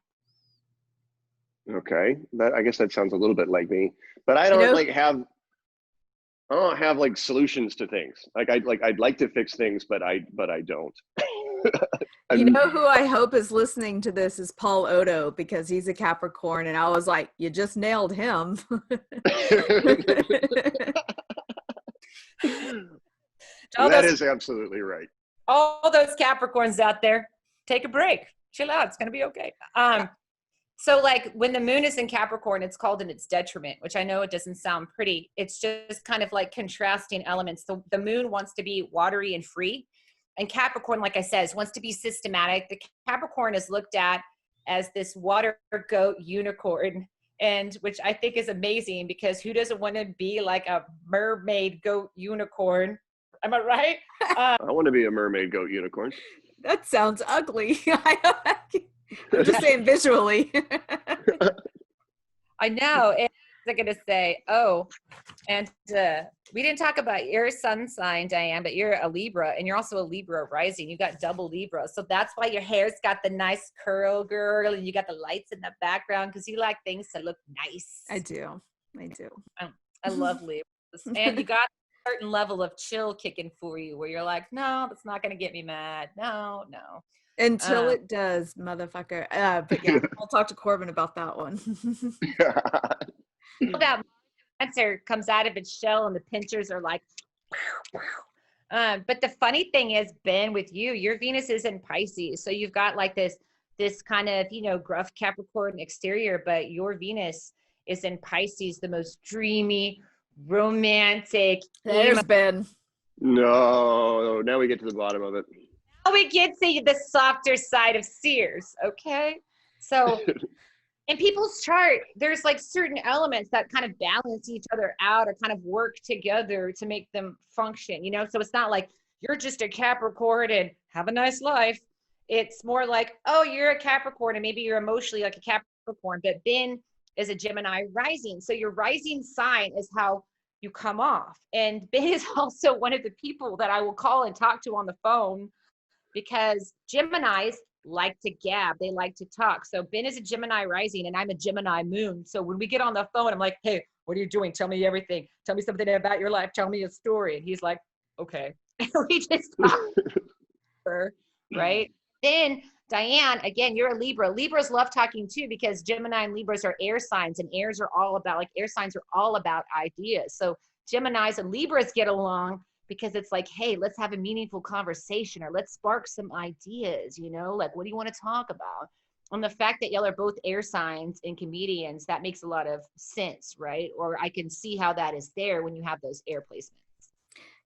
Okay, I guess that sounds a little bit like me, but I don't I don't have like solutions to things. I'd like to fix things, but I don't. You know who I hope is listening to this is Paul Odo, because he's a Capricorn, and I was like, you just nailed him. That is absolutely right. All those Capricorns out there, take a break, chill out. It's going to be okay. So like when the moon is in Capricorn, it's called in its detriment, which I know it doesn't sound pretty. It's just kind of like contrasting elements. The moon wants to be watery and free. And Capricorn, like I said, wants to be systematic. The Capricorn is looked at as this water goat unicorn, and which I think is amazing, because who doesn't want to be like a mermaid goat unicorn? Am I right? I want to be a mermaid goat unicorn. That sounds ugly. I'm just saying visually. I know. And I'm going to say, and we didn't talk about your sun sign, Dianne, but you're a Libra, and you're also a Libra rising. You got double Libra. So that's why your hair's got the nice curl, girl, and you got the lights in the background, because you like things to look nice. I do. I love Libras. And you got a certain level of chill kicking for you, where you're like, no, that's not going to get me mad. No. Until it does, motherfucker. But yeah, I'll talk to Corbin about that one. That Cancer comes out of its shell, and the pinchers are like, but the funny thing is, Ben, with you, your Venus is in Pisces, so you've got like this kind of, you know, gruff Capricorn exterior, but your Venus is in Pisces, the most dreamy, romantic. There's Ben. No, now we get to the bottom of it. Now we get to the softer side of Sears, okay? So in people's chart, there's like certain elements that kind of balance each other out, or kind of work together to make them function, you know? So it's not like you're just a Capricorn and have a nice life. It's more like, oh, you're a Capricorn and maybe you're emotionally like a Capricorn, but Ben is a Gemini rising. So your rising sign is how you come off. And Ben is also one of the people that I will call and talk to on the phone, because Geminis like to gab. They like to talk. So Ben is a Gemini rising and I'm a Gemini moon. So when we get on the phone, I'm like, hey, what are you doing? Tell me everything. Tell me something about your life. Tell me a story. And he's like, okay. And we just talk. Right? Then Dianne, again, you're a Libra. Libras love talking too, because Gemini and Libras are air signs, and air signs are all about ideas. So Geminis and Libras get along because it's like, hey, let's have a meaningful conversation, or let's spark some ideas, you know, like, what do you want to talk about? And the fact that y'all are both air signs and comedians, that makes a lot of sense, right? Or I can see how that is there when you have those air placements.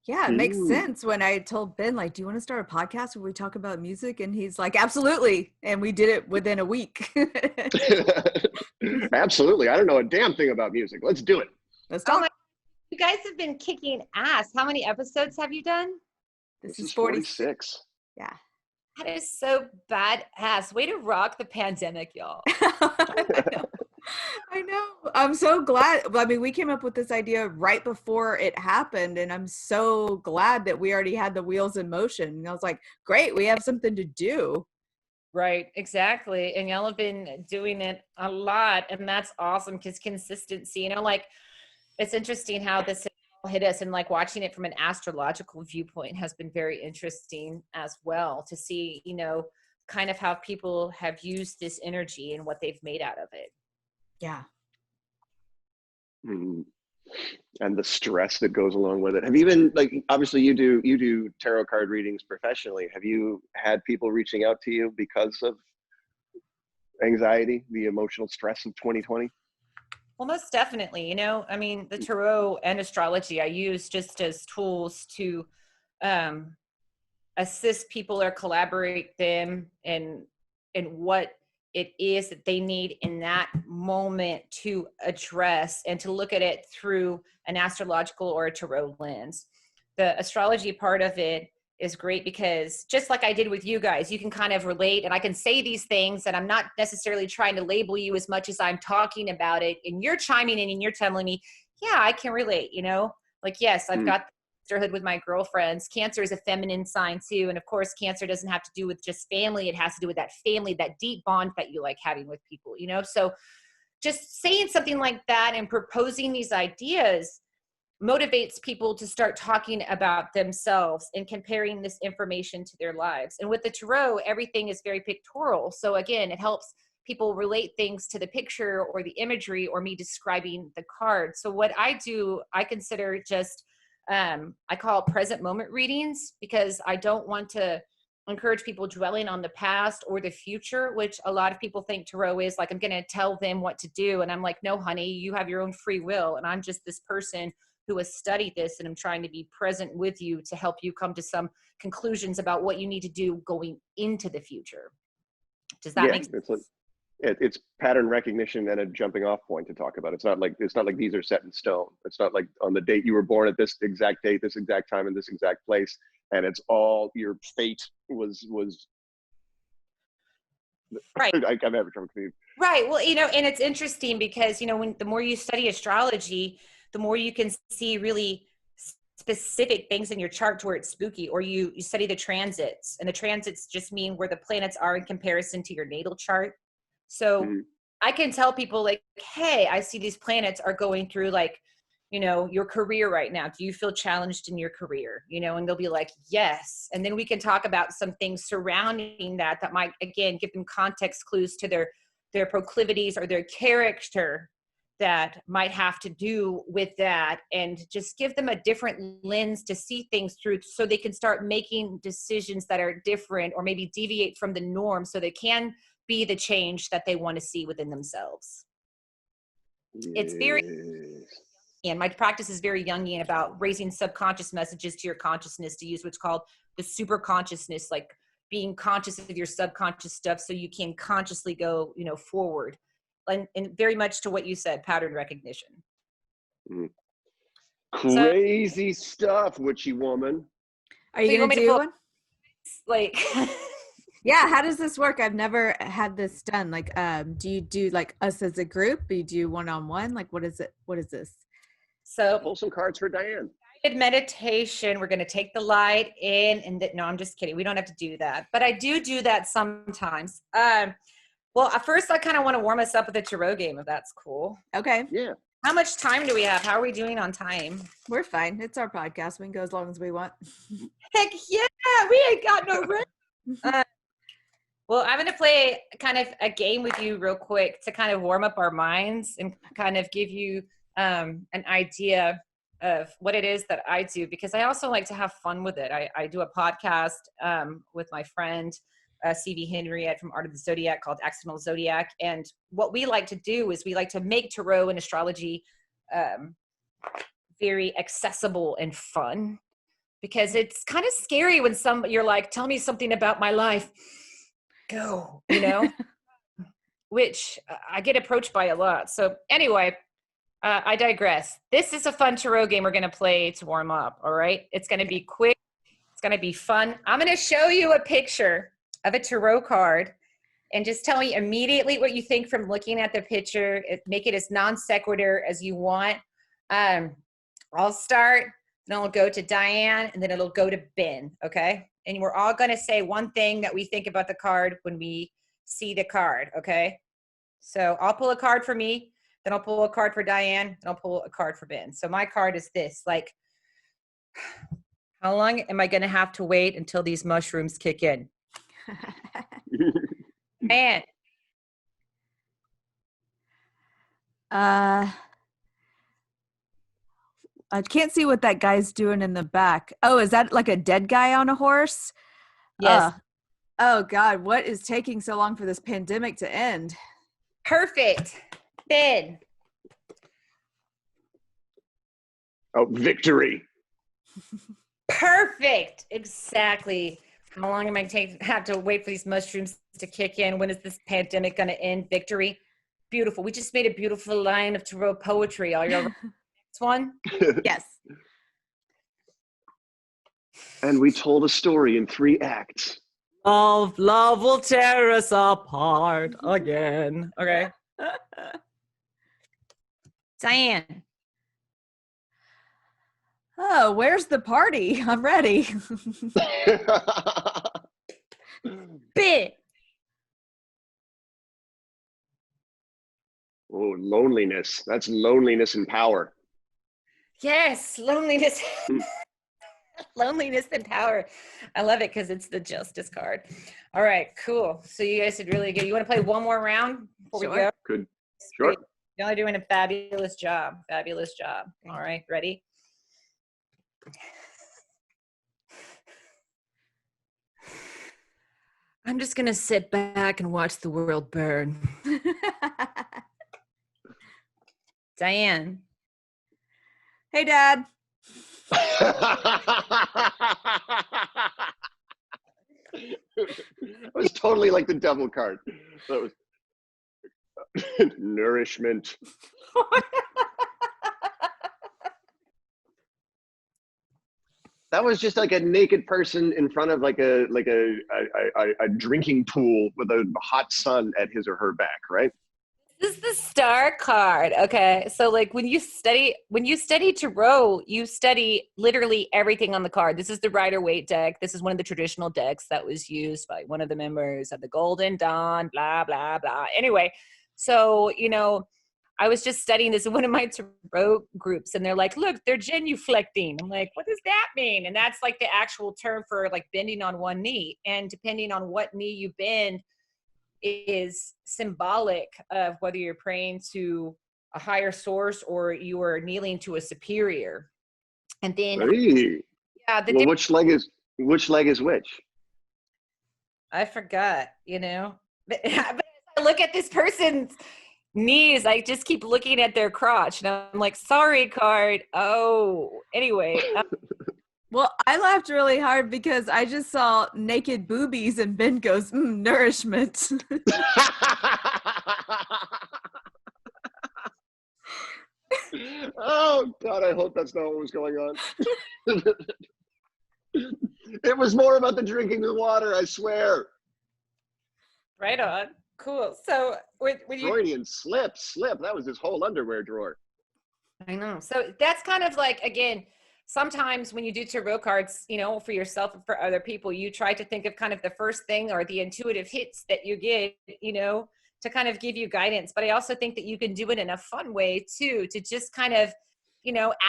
Yeah, it makes sense. When I told Ben, like, do you want to start a podcast where we talk about music? And he's like, absolutely. And we did it within a week. Absolutely. I don't know a damn thing about music. Let's do it. Let's talk. You guys have been kicking ass. How many episodes have you done? This is 46. Yeah. That is so badass. Way to rock the pandemic, y'all. I know. I'm so glad. I mean, we came up with this idea right before it happened, and I'm so glad that we already had the wheels in motion. And I was like, great, we have something to do. Right, exactly. And y'all have been doing it a lot, and that's awesome, because consistency, you know, like, it's interesting how this hit us, and like watching it from an astrological viewpoint has been very interesting as well, to see, you know, kind of how people have used this energy and what they've made out of it. Yeah. And the stress that goes along with it. Have you been, like, obviously you do tarot card readings professionally. Have you had people reaching out to you because anxiety, the emotional stress of 2020? Well, most definitely. You know, I mean, the tarot and astrology I use just as tools to um, assist people or collaborate them in what it is that they need in that moment to address and to look at it through an astrological or a tarot lens. The astrology part of it is great because just like I did with you guys, you can kind of relate and I can say these things and I'm not necessarily trying to label you as much as I'm talking about it. And you're chiming in and you're telling me, yeah, I can relate, you know, like, yes, I've got sisterhood with my girlfriends. Cancer is a feminine sign too. And of course, Cancer doesn't have to do with just family. It has to do with that family, that deep bond that you like having with people, you know? So just saying something like that and proposing these ideas motivates people to start talking about themselves and comparing this information to their lives. And with the tarot, everything is very pictorial. So again, it helps people relate things to the picture or the imagery or me describing the card. So what I do, I consider just, I call it present moment readings because I don't want to encourage people dwelling on the past or the future, which a lot of people think tarot is like, I'm going to tell them what to do. And I'm like, no, honey, you have your own free will. And I'm just this person who has studied this and I'm trying to be present with you to help you come to some conclusions about what you need to do going into the future. Does that make sense? It's pattern recognition and a jumping off point to talk about. It's not like these are set in stone. It's not like on the date you were born at this exact date, this exact time, in this exact place, and it's all your fate was right. I'm having trouble confused. Right. Well, you know, and it's interesting because, you know, when the more you study astrology, the more you can see really specific things in your chart to where it's spooky, or you study the transits, and the transits just mean where the planets are in comparison to your natal chart. So I can tell people like, hey, I see these planets are going through like, you know, your career right now. Do you feel challenged in your career? You know, and they'll be like, yes. And then we can talk about some things surrounding that might, again, give them context clues to their proclivities or their character that might have to do with that, and just give them a different lens to see things through so they can start making decisions that are different or maybe deviate from the norm so they can be the change that they want to see within themselves. Yes. It's very, and my practice is very Jungian about raising subconscious messages to your consciousness to use what's called the super consciousness, like being conscious of your subconscious stuff so you can consciously go, you know, forward. And very much to what you said, pattern recognition. Crazy stuff, witchy woman. Are you going to do one? Like, yeah, how does this work? I've never had this done. Like, do you do like us as a group? Do you do one-on-one? Like, what is it? What is this? So pull some cards for Dianne. Meditation. We're going to take the light in and no, I'm just kidding. We don't have to do that, but I do that sometimes. Well, at first I kind of want to warm us up with a tarot game, if that's cool. Okay. Yeah. How much time do we have? How are we doing on time? We're fine. It's our podcast. We can go as long as we want. Heck yeah, we ain't got no rest. Well, I'm going to play kind of a game with you real quick to kind of warm up our minds and kind of give you an idea of what it is that I do, because I also like to have fun with it. I do a podcast with my friend, C.V. Henriette from Art of the Zodiac, called Accidental Zodiac. And what we like to do is we like to make tarot and astrology very accessible and fun, because it's kind of scary when you're like, tell me something about my life. Go, you know, which I get approached by a lot. So anyway, I digress. This is a fun tarot game we're going to play to warm up. All right. It's going to be quick. It's going to be fun. I'm going to show you a picture of a tarot card and just tell me immediately what you think from looking at the picture. Make it as non sequitur as you want. I'll start, then I'll go to Dianne, and then it'll go to Ben. Okay. And we're all going to say one thing that we think about the card when we see the card. Okay. So I'll pull a card for me, then I'll pull a card for Dianne, and I'll pull a card for Ben. So my card is this, like, how long am I going to have to wait until these mushrooms kick in? Man. I can't see what that guy's doing in the back. Oh, is that like a dead guy on a horse? Yes. Oh God, what is taking so long for this pandemic to end? Perfect. Bid. Oh, victory. Perfect. Exactly. How long am I have to wait for these mushrooms to kick in? When is this pandemic going to end? Victory. Beautiful. We just made a beautiful line of tarot poetry. Are you ready for the next one? Yes. And we told a story in 3 acts. Love will tear us apart again. Okay. Dianne. Oh, where's the party? I'm ready. Bid. Oh, loneliness. That's loneliness and power. Yes, loneliness. Loneliness and power. I love it because it's the justice card. All right, cool. So you guys did really good. You want to play one more round before we go? Good. Sure. Y'all are doing a fabulous job. Fabulous job. All right, ready? I'm just going to sit back and watch the world burn. Dianne. Hey, Dad. It was totally like the devil card. That was nourishment. That was just like a naked person in front of like a drinking pool with a hot sun at his or her back, right? This is the star card. Okay. So like when you study tarot, you study literally everything on the card. This is the Rider-Waite deck. This is one of the traditional decks that was used by one of the members of the Golden Dawn, blah, blah, blah. Anyway, so, I was just studying this in one of my tarot groups and they're like, look, they're genuflecting. I'm like, what does that mean? And that's like the actual term for like bending on one knee. And depending on what knee you bend, is symbolic of whether you're praying to a higher source or you are kneeling to a superior. And then well, which leg is which? I forgot, but as I look at this person's knees, I just keep looking at their crotch and I'm like, sorry, card. Oh, anyway. Well, I laughed really hard because I just saw naked boobies and Ben goes, nourishment. Oh, God, I hope that's not what was going on. It was more about the drinking of the water, I swear. Right on. Cool. So when you Freudian slip, that was his whole underwear drawer. I know. So that's kind of like, again, sometimes when you do tarot cards, for yourself and for other people, you try to think of kind of the first thing or the intuitive hits that you get, to kind of give you guidance. But I also think that you can do it in a fun way too, to just kind of,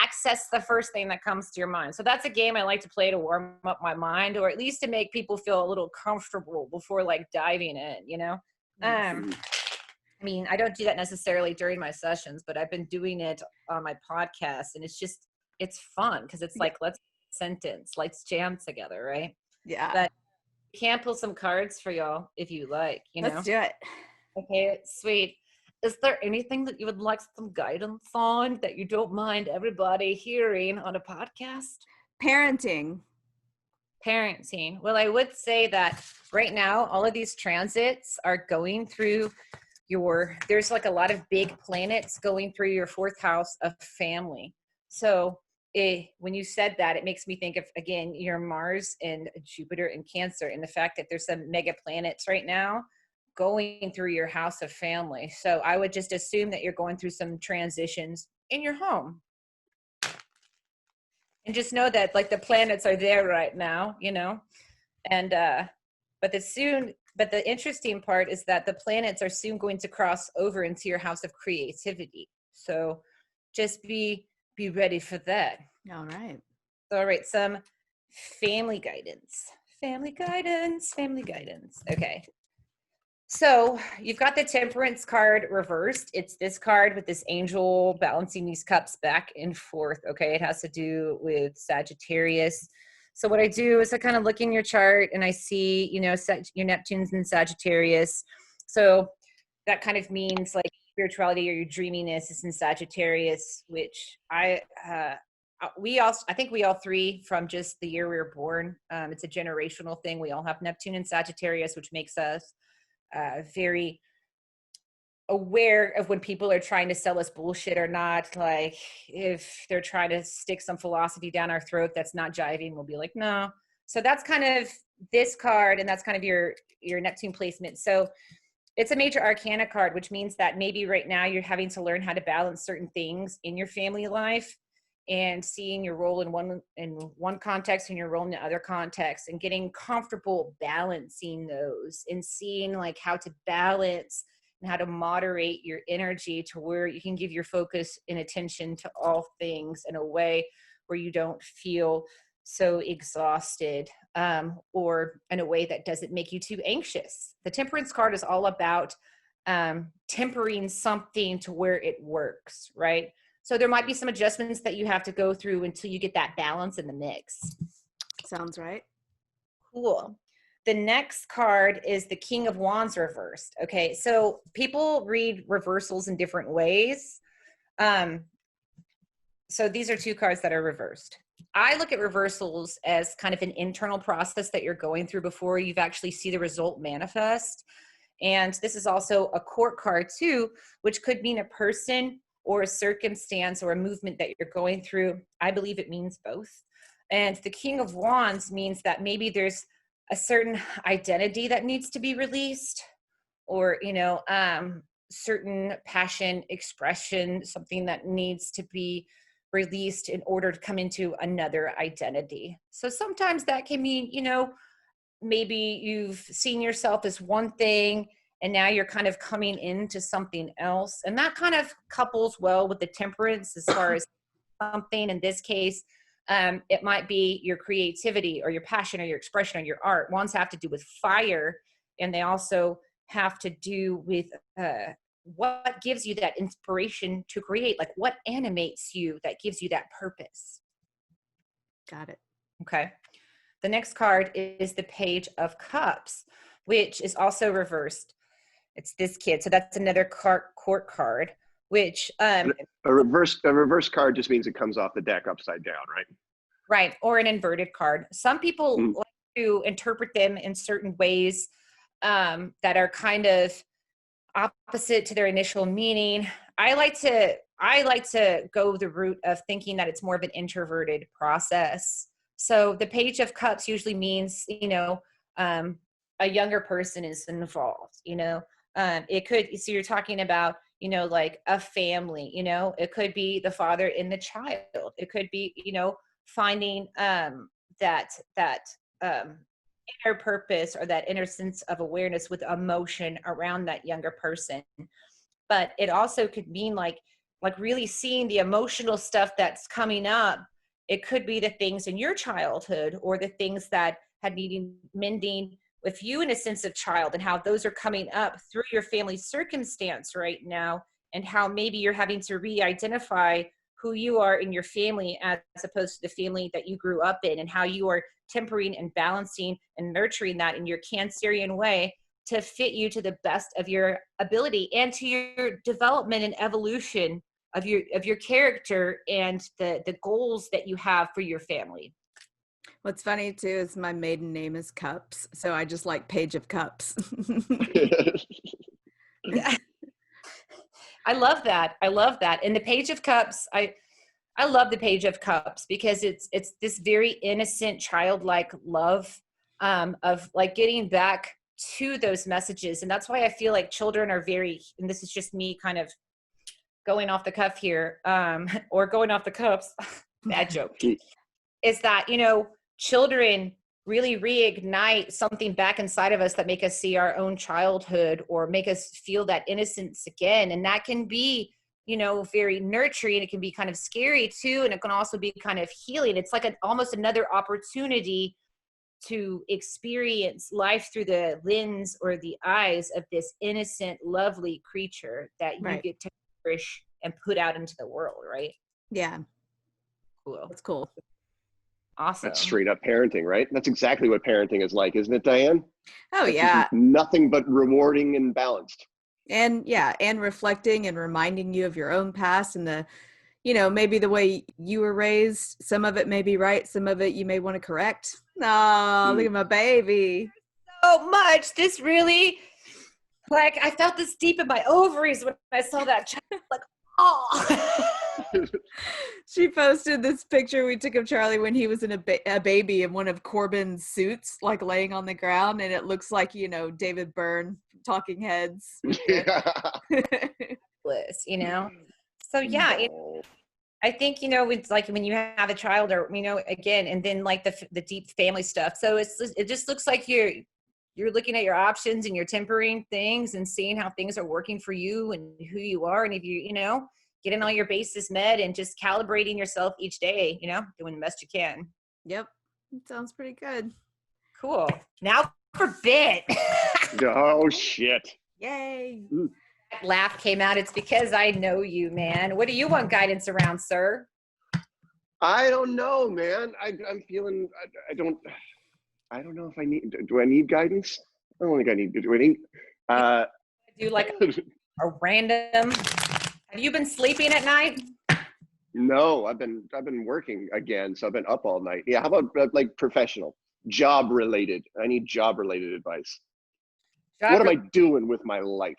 access the first thing that comes to your mind. So that's a game I like to play to warm up my mind, or at least to make people feel a little comfortable before like diving in, I mean, I don't do that necessarily during my sessions, but I've been doing it on my podcast, and it's fun because it's like, let's jam together, right? Yeah. But we can pull some cards for y'all if you like, Let's do it. Okay, sweet. Is there anything that you would like some guidance on that you don't mind everybody hearing on a podcast? Parenting. Well, I would say that right now, all of these transits are going through there's like a lot of big planets going through your 4th house of family. So when you said that, it makes me think of, again, your Mars and Jupiter and Cancer, and the fact that there's some mega planets right now going through your house of family. So I would just assume that you're going through some transitions in your home. And just know that like the planets are there right now, and but the interesting part is that the planets are soon going to cross over into your house of creativity. So just be ready for that. All right. Some family guidance. Okay. So you've got the Temperance card reversed. It's this card with this angel balancing these cups back and forth. Okay. It has to do with Sagittarius. So what I do is I kind of look in your chart and I see, you know, your Neptune's in Sagittarius. So that kind of means like spirituality or your dreaminess is in Sagittarius, which I think we all three from just the year we were born. It's a generational thing. We all have Neptune and Sagittarius, which makes us very aware of when people are trying to sell us bullshit or not. Like if they're trying to stick some philosophy down our throat that's not jiving, we'll be like, no. So that's kind of this card, and that's kind of your Neptune placement. So it's a major arcana card, which means that maybe right now you're having to learn how to balance certain things in your family life and seeing your role in one context and your role in the other context, and getting comfortable balancing those and seeing like how to balance and how to moderate your energy to where you can give your focus and attention to all things in a way where you don't feel so exhausted, or in a way that doesn't make you too anxious. The Temperance card is all about tempering something to where it works, right? So there might be some adjustments that you have to go through until you get that balance in the mix. Sounds right. Cool. The next card is the King of Wands reversed. Okay, so people read reversals in different ways. So these are two cards that are reversed. I look at reversals as kind of an internal process that you're going through before you've actually see the result manifest. And this is also a court card too, which could mean a person or a circumstance or a movement that you're going through. I believe it means both. And the King of Wands means that maybe there's a certain identity that needs to be released, or, you know, certain passion, expression, something that needs to be released in order to come into another identity. So sometimes that can mean, you know, maybe you've seen yourself as one thing and now you're kind of coming into something else. And that kind of couples well with the Temperance as far as something in this case. It might be your creativity or your passion or your expression or your art. Ones have to do with fire, and they also have to do with what gives you that inspiration to create, like what animates you that gives you that purpose. Got it. Okay. The next card is the Page of Cups, which is also reversed. It's this kid. So that's another court card, which a reverse card just means it comes off the deck upside down, right? Right, or an inverted card. Some people like to interpret them in certain ways that are kind of opposite to their initial meaning. I like to go the route of thinking that it's more of an introverted process. So the Page of Cups usually means, you know, a younger person is involved, you know. It could, so you're talking about, you know, like a family, you know, it could be the father and the child. It could be, you know, finding that inner purpose or that inner sense of awareness with emotion around that younger person. But it also could mean like really seeing the emotional stuff that's coming up. It could be the things in your childhood or the things that had needing mending with you in a sense of child, and how those are coming up through your family circumstance right now, and how maybe you're having to re-identify who you are in your family as opposed to the family that you grew up in, and how you are tempering and balancing and nurturing that in your Cancerian way to fit you to the best of your ability and to your development and evolution of your character and the goals that you have for your family. What's funny too is my maiden name is Cups, so I just like Page of Cups. I love that. And the Page of Cups, I love the Page of Cups because it's this very innocent, childlike love of like getting back to those messages. And that's why I feel like children are very, and this is just me kind of going off the cuff here, or going off the cuffs, bad joke, is that, you know, children really reignite something back inside of us that make us see our own childhood or make us feel that innocence again. And that can be, you know, very nurturing. It can be kind of scary too. And it can also be kind of healing. It's like almost another opportunity to experience life through the lens or the eyes of this innocent, lovely creature that you get to nourish and put out into the world, right? Yeah. Cool. That's cool. Awesome. That's straight up parenting, right? That's exactly what parenting is like, isn't it, Diane? Oh, It's yeah. just nothing but rewarding and balanced. And yeah, and reflecting and reminding you of your own past and the, you know, maybe the way you were raised. Some of it may be right. Some of it you may want to correct. Oh, look at my baby. So much. This really, like, I felt this deep in my ovaries when I saw that child. Like, oh. She posted this picture we took of Charlie when he was in a baby in one of Corbin's suits, like laying on the ground, and it looks like, you know, David Byrne, Talking Heads. Yeah. You know? So yeah, I think, you know, it's like when you have a child, or, you know, again, and then like the deep family stuff. So it just looks like you're looking at your options and you're tempering things and seeing how things are working for you and who you are. And if you know, getting all your bases met and just calibrating yourself each day, you know, doing the best you can. Yep. It sounds pretty good. Cool. Now for bit. Oh, shit. Yay. That laugh came out. It's because I know you, man. What do you want guidance around, sir? I don't know, man. I'm feeling, I don't know if I need, do I need guidance? I don't think I need, do I need? Do like a random, have you been sleeping at night? No, I've been working again, so I've been up all night. Yeah, how about like professional, job related? I need job related advice. What am I doing with my life?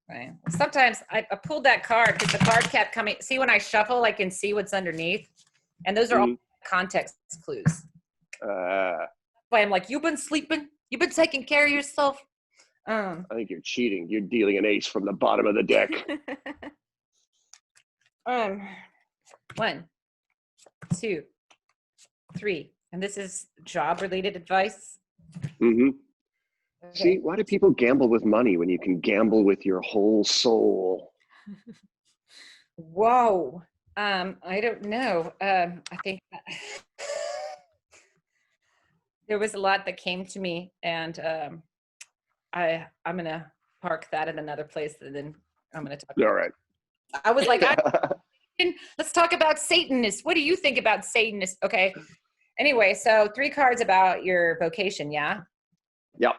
Right. Sometimes I pulled that card because the card kept coming. See, when I shuffle, I can see what's underneath, and those are all context clues. Why I'm like, you've been sleeping, you've been taking care of yourself. I think you're cheating. You're dealing an ace from the bottom of the deck. 1, 2, 3, and this is job related advice. Mm-hmm. Okay. See, why do people gamble with money when you can gamble with your whole soul? Whoa. I don't know. I think there was a lot that came to me, and I'm gonna park that in another place, and then I'm gonna talk. All right. I was like, let's talk about Satanists. What do you think about Satanists? Okay. Anyway, so 3 cards about your vocation, yeah? Yep.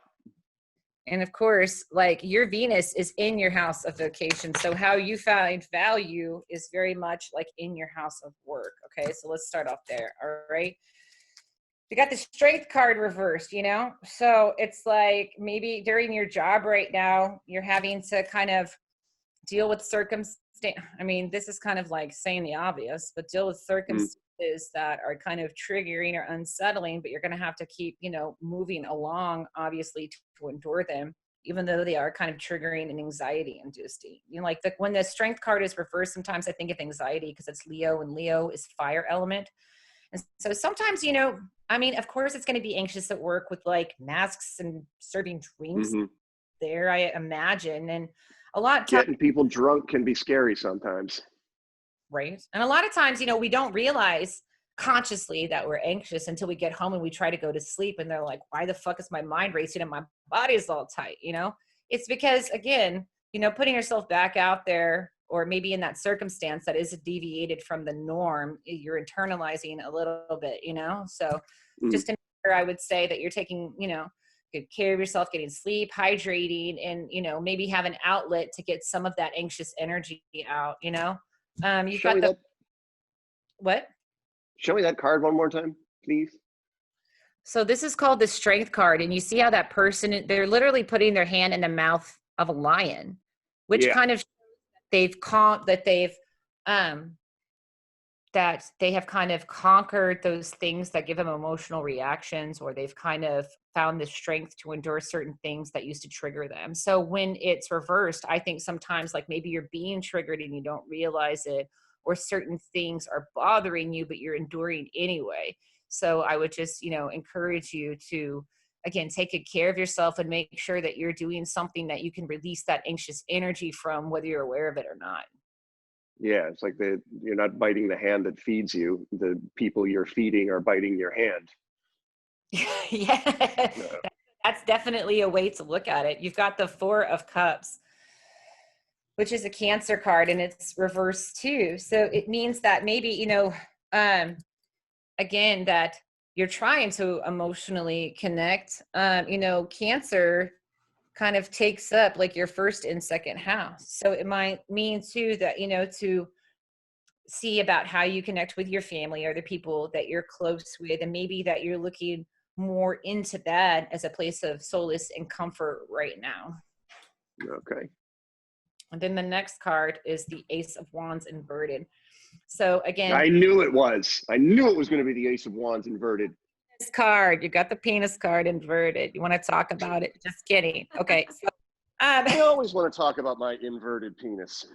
And of course, like your Venus is in your house of vocation. So how you find value is very much like in your house of work. Okay, so let's start off there. All right. You got the strength card reversed, you know? So it's like maybe during your job right now, you're having to kind of deal with circumstance. I mean, this is kind of like saying the obvious, but deal with circumstances that are kind of triggering or unsettling, but you're going to have to keep, you know, moving along, obviously, to endure them, even though they are kind of triggering and anxiety inducing. You know, like when the strength card is reversed, sometimes I think of anxiety because it's Leo, and Leo is fire element. And so sometimes, you know, I mean, of course it's going to be anxious at work with like masks and serving dreams there, I imagine. And a lot of times, getting people drunk can be scary sometimes. Right. And a lot of times, you know, we don't realize consciously that we're anxious until we get home and we try to go to sleep, and they're like, why the fuck is my mind racing and my body's all tight? You know, it's because, again, you know, putting yourself back out there, or maybe in that circumstance that is deviated from the norm, you're internalizing a little bit, you know? So just to make sure, I would say that you're taking, you know, good care of yourself, getting sleep, hydrating, and, you know, maybe have an outlet to get some of that anxious energy out, you know? You've got the, what? Show me that card one more time, please. So this is called the strength card. And you see how that person, they're literally putting their hand in the mouth of a lion, which kind of that they have kind of conquered those things that give them emotional reactions, or they've kind of found the strength to endure certain things that used to trigger them. So when it's reversed, I think sometimes like maybe you're being triggered and you don't realize it, or certain things are bothering you, but you're enduring anyway. So I would just, you know, encourage you to, again, take good care of yourself and make sure that you're doing something that you can release that anxious energy from, whether you're aware of it or not. Yeah, it's like you're not biting the hand that feeds you. The people you're feeding are biting your hand. Yeah, that's definitely a way to look at it. You've got the 4 of Cups, which is a Cancer card, and it's reversed too. So it means that maybe, you know, again, that you're trying to emotionally connect. Cancer kind of takes up like your first and second house. So it might mean too that, to see about how you connect with your family or the people that you're close with, and maybe that you're looking more into that as a place of solace and comfort right now. Okay. And then the next card is the Ace of Wands inverted. So again, I knew it was going to be the Ace of Wands inverted. This card, you got the penis card inverted. You want to talk about it? Just kidding. Okay. So, I always want to talk about my inverted penis.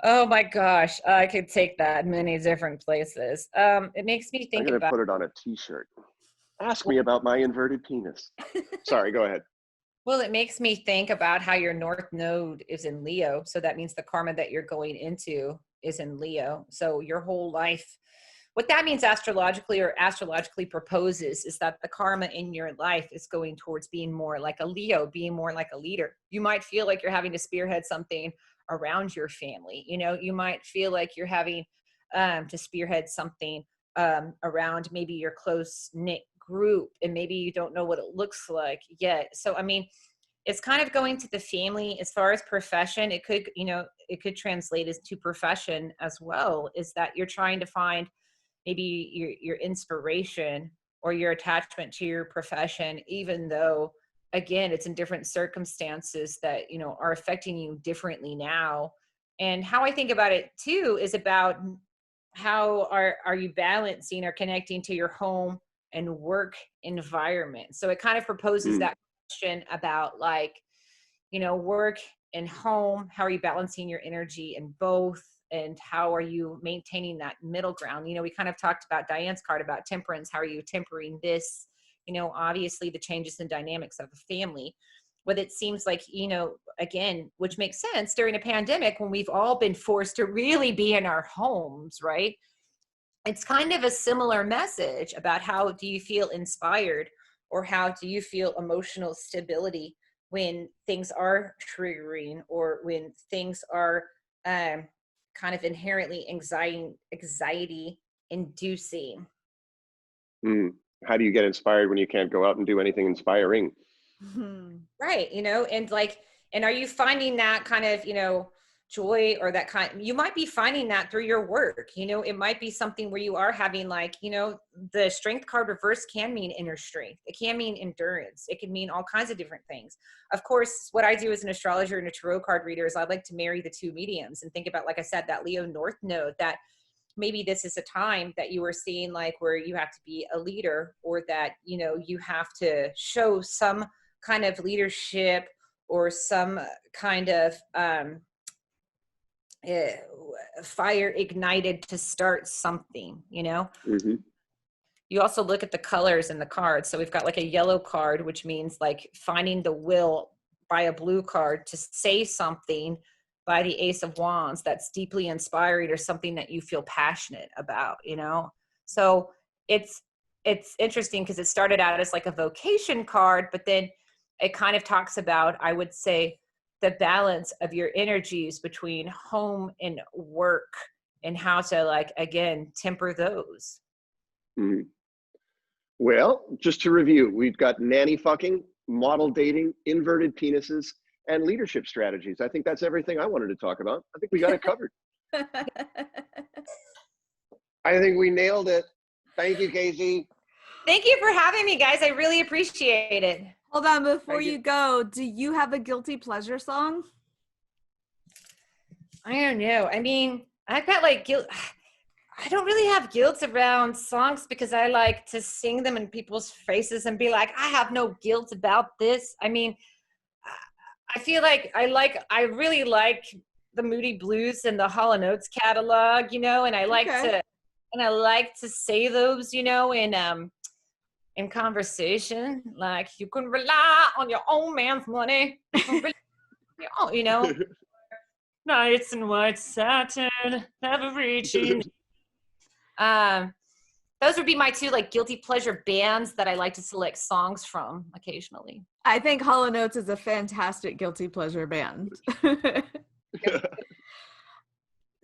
Oh my gosh, I could take that many different places. It makes me think I'm going to about. put it on a T-shirt. Ask me about my inverted penis. Sorry, go ahead. Well, it makes me think about how your North Node is in Leo. So that means the karma that you're going into is in Leo. So your whole life, what that means astrologically or astrologically proposes is that the karma in your life is going towards being more like a Leo, being more like a leader. You might feel like you're having to spearhead something around your family. You might feel like you're having to spearhead something around maybe your close knit group, and maybe you don't know what it looks like yet. So, I mean, it's kind of going to the family. As far as profession, it could translate as to profession as well, is that you're trying to find maybe your inspiration or your attachment to your profession, even though, again, it's in different circumstances that, are affecting you differently now. And how I think about it too is about how are you balancing or connecting to your home and work environment. So it kind of proposes that question about work and home. How are you balancing your energy in both? And how are you maintaining that middle ground? We kind of talked about Diane's card about temperance. How are you tempering this? Obviously the changes in dynamics of the family. But it seems like, again, which makes sense during a pandemic when we've all been forced to really be in our homes, right? It's kind of a similar message about how do you feel inspired or how do you feel emotional stability when things are triggering or when things are kind of inherently anxiety inducing. How do you get inspired when you can't go out and do anything inspiring? Right. And are you finding that kind of, joy or that you might be finding that through your work. It might be something where you are having the strength card reverse can mean inner strength. It can mean endurance. It can mean all kinds of different things. Of course, what I do as an astrologer and a tarot card reader is I like to marry the two mediums and think about, like I said, that Leo North Node, that maybe this is a time that you are seeing where you have to be a leader, or that, you have to show some kind of leadership or some kind of fire ignited to start something. You also look at the colors in the cards. So we've got a yellow card, which means finding the will, by a blue card to say something, by the Ace of Wands that's deeply inspiring or something that you feel passionate about. So it's interesting because it started out as a vocation card, but then it kind of talks about, I would say, the balance of your energies between home and work and how to again, temper those. Well, just to review, we've got nanny fucking, model dating, inverted penises, and leadership strategies. I think that's everything I wanted to talk about. I think we got it covered. I think we nailed it. Thank you, Casey. Thank you for having me, guys. I really appreciate it. Hold on, before you go, do you have a guilty pleasure song? I don't know. I mean, I've got guilt. I don't really have guilt around songs because I like to sing them in people's faces and be like, I have no guilt about this. I mean, I feel like I really like the Moody Blues and the Hall & Oates catalog, and I like to say those, in conversation, you can rely on your own man's money. Nights in white satin, never reaching. Those would be my two guilty pleasure bands that I like to select songs from occasionally. I think Hall & Oates is a fantastic guilty pleasure band.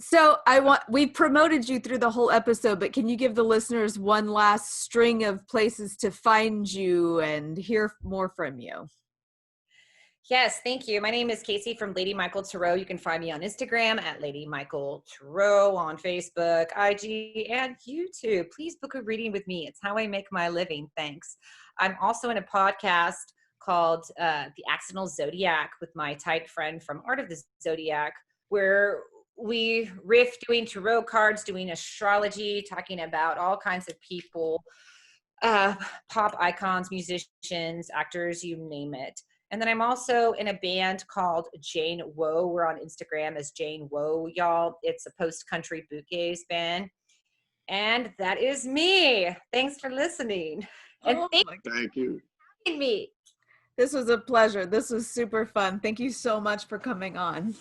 So we promoted you through the whole episode, but can you give the listeners one last string of places to find you and hear more from you? Yes, thank you. My name is Casey from Lady Michael Tarot. You can find me on Instagram at Lady Michael Tarot, on Facebook, IG, and YouTube. Please book a reading with me. It's how I make my living. Thanks. I'm also in a podcast called The Accidental Zodiac with my tight friend from Art of the Zodiac, where we riff doing tarot cards, doing astrology, talking about all kinds of people, pop icons, musicians, actors, you name it. And then I'm also in a band called JaneWoeYall. We're on Instagram as JaneWoeYall. It's a post-country bootgaze band. And that is me. Thanks for listening. And thank you for having me. This was a pleasure. This was super fun. Thank you so much for coming on.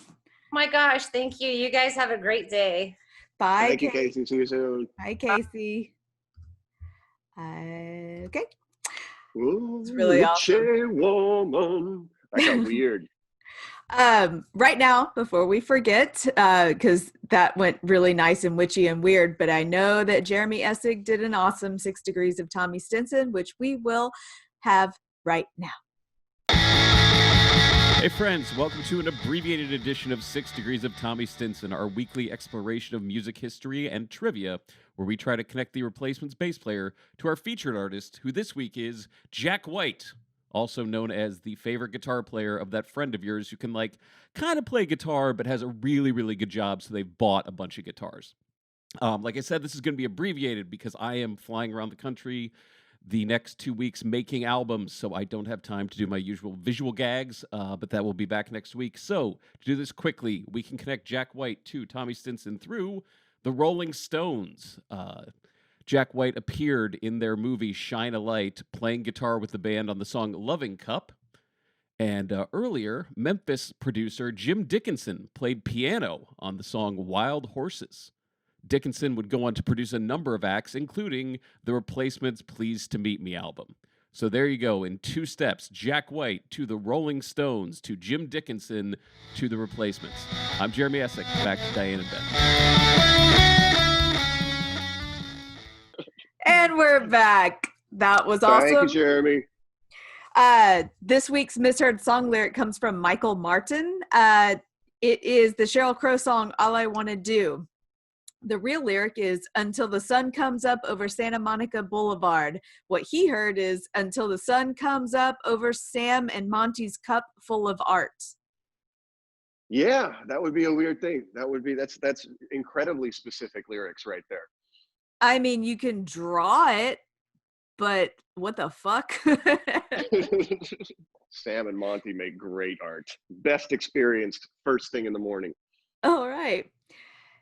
Oh my gosh, thank you. You guys have a great day. Bye. Thank you, Casey. See you soon. Hi, Casey. Okay. Ooh, it's really awesome. Woman. That got weird. Right now, before we forget, because that went really nice and witchy and weird, but I know that Jeremy Essig did an awesome 6 Degrees of Tommy Stinson, which we will have right now. Hey friends, welcome to an abbreviated edition of 6 Degrees of Tommy Stinson, our weekly exploration of music history and trivia, where we try to connect the Replacements bass player to our featured artist, who this week is Jack White, also known as the favorite guitar player of that friend of yours who can kind of play guitar but has a really, really good job, so they've bought a bunch of guitars. Like I said, this is going to be abbreviated because I am flying around the country the next 2 weeks making albums, so I don't have time to do my usual visual gags, but that will be back next week. So, to do this quickly, we can connect Jack White to Tommy Stinson through the Rolling Stones. Jack White appeared in their movie Shine a Light, playing guitar with the band on the song Loving Cup. And earlier, Memphis producer Jim Dickinson played piano on the song Wild Horses. Dickinson would go on to produce a number of acts, including the Replacements' Pleased to Meet Me album. So there you go, in 2 steps, Jack White to the Rolling Stones, to Jim Dickinson, to the Replacements. I'm Jeremy Essig, back to Dianne and Ben. And we're back. That was awesome. Thank you, Jeremy. This week's misheard song lyric comes from Michael Martin. It is the Sheryl Crow song, All I Want to Do. The real lyric is, until the sun comes up over Santa Monica Boulevard. What he heard is, until the sun comes up over Sam and Monty's cup full of art. Yeah, that would be a weird thing. That's incredibly specific lyrics right there. I mean, you can draw it, but what the fuck? Sam and Monty make great art. Best experienced first thing in the morning. All right.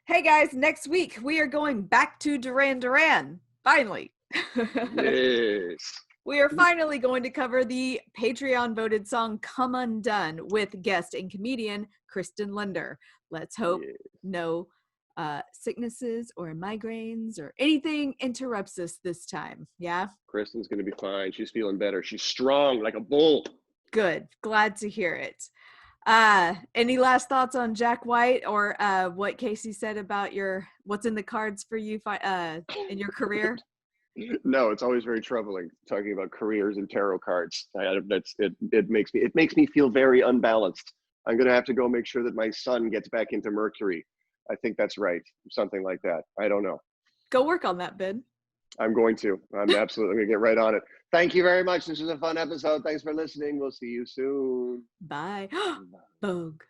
Hey guys, next week we are going back to Duran Duran. Finally. Yes. We are finally going to cover the Patreon voted song Come Undone with guest and comedian Kristen Linder. Let's hope no sicknesses or migraines or anything interrupts us this time. Yeah? Kristen's going to be fine. She's feeling better. She's strong like a bull. Good. Glad to hear it. Any last thoughts on Jack White or what Casey said about what's in the cards for you in your career? No, it's always very troubling talking about careers and tarot cards. It makes me feel very unbalanced. I'm going to have to go make sure that my son gets back into Mercury. I think that's right. Something like that. I don't know. Go work on that, Ben. I'm going to. I'm absolutely going to get right on it. Thank you very much. This was a fun episode. Thanks for listening. We'll see you soon. Bye. Bogue.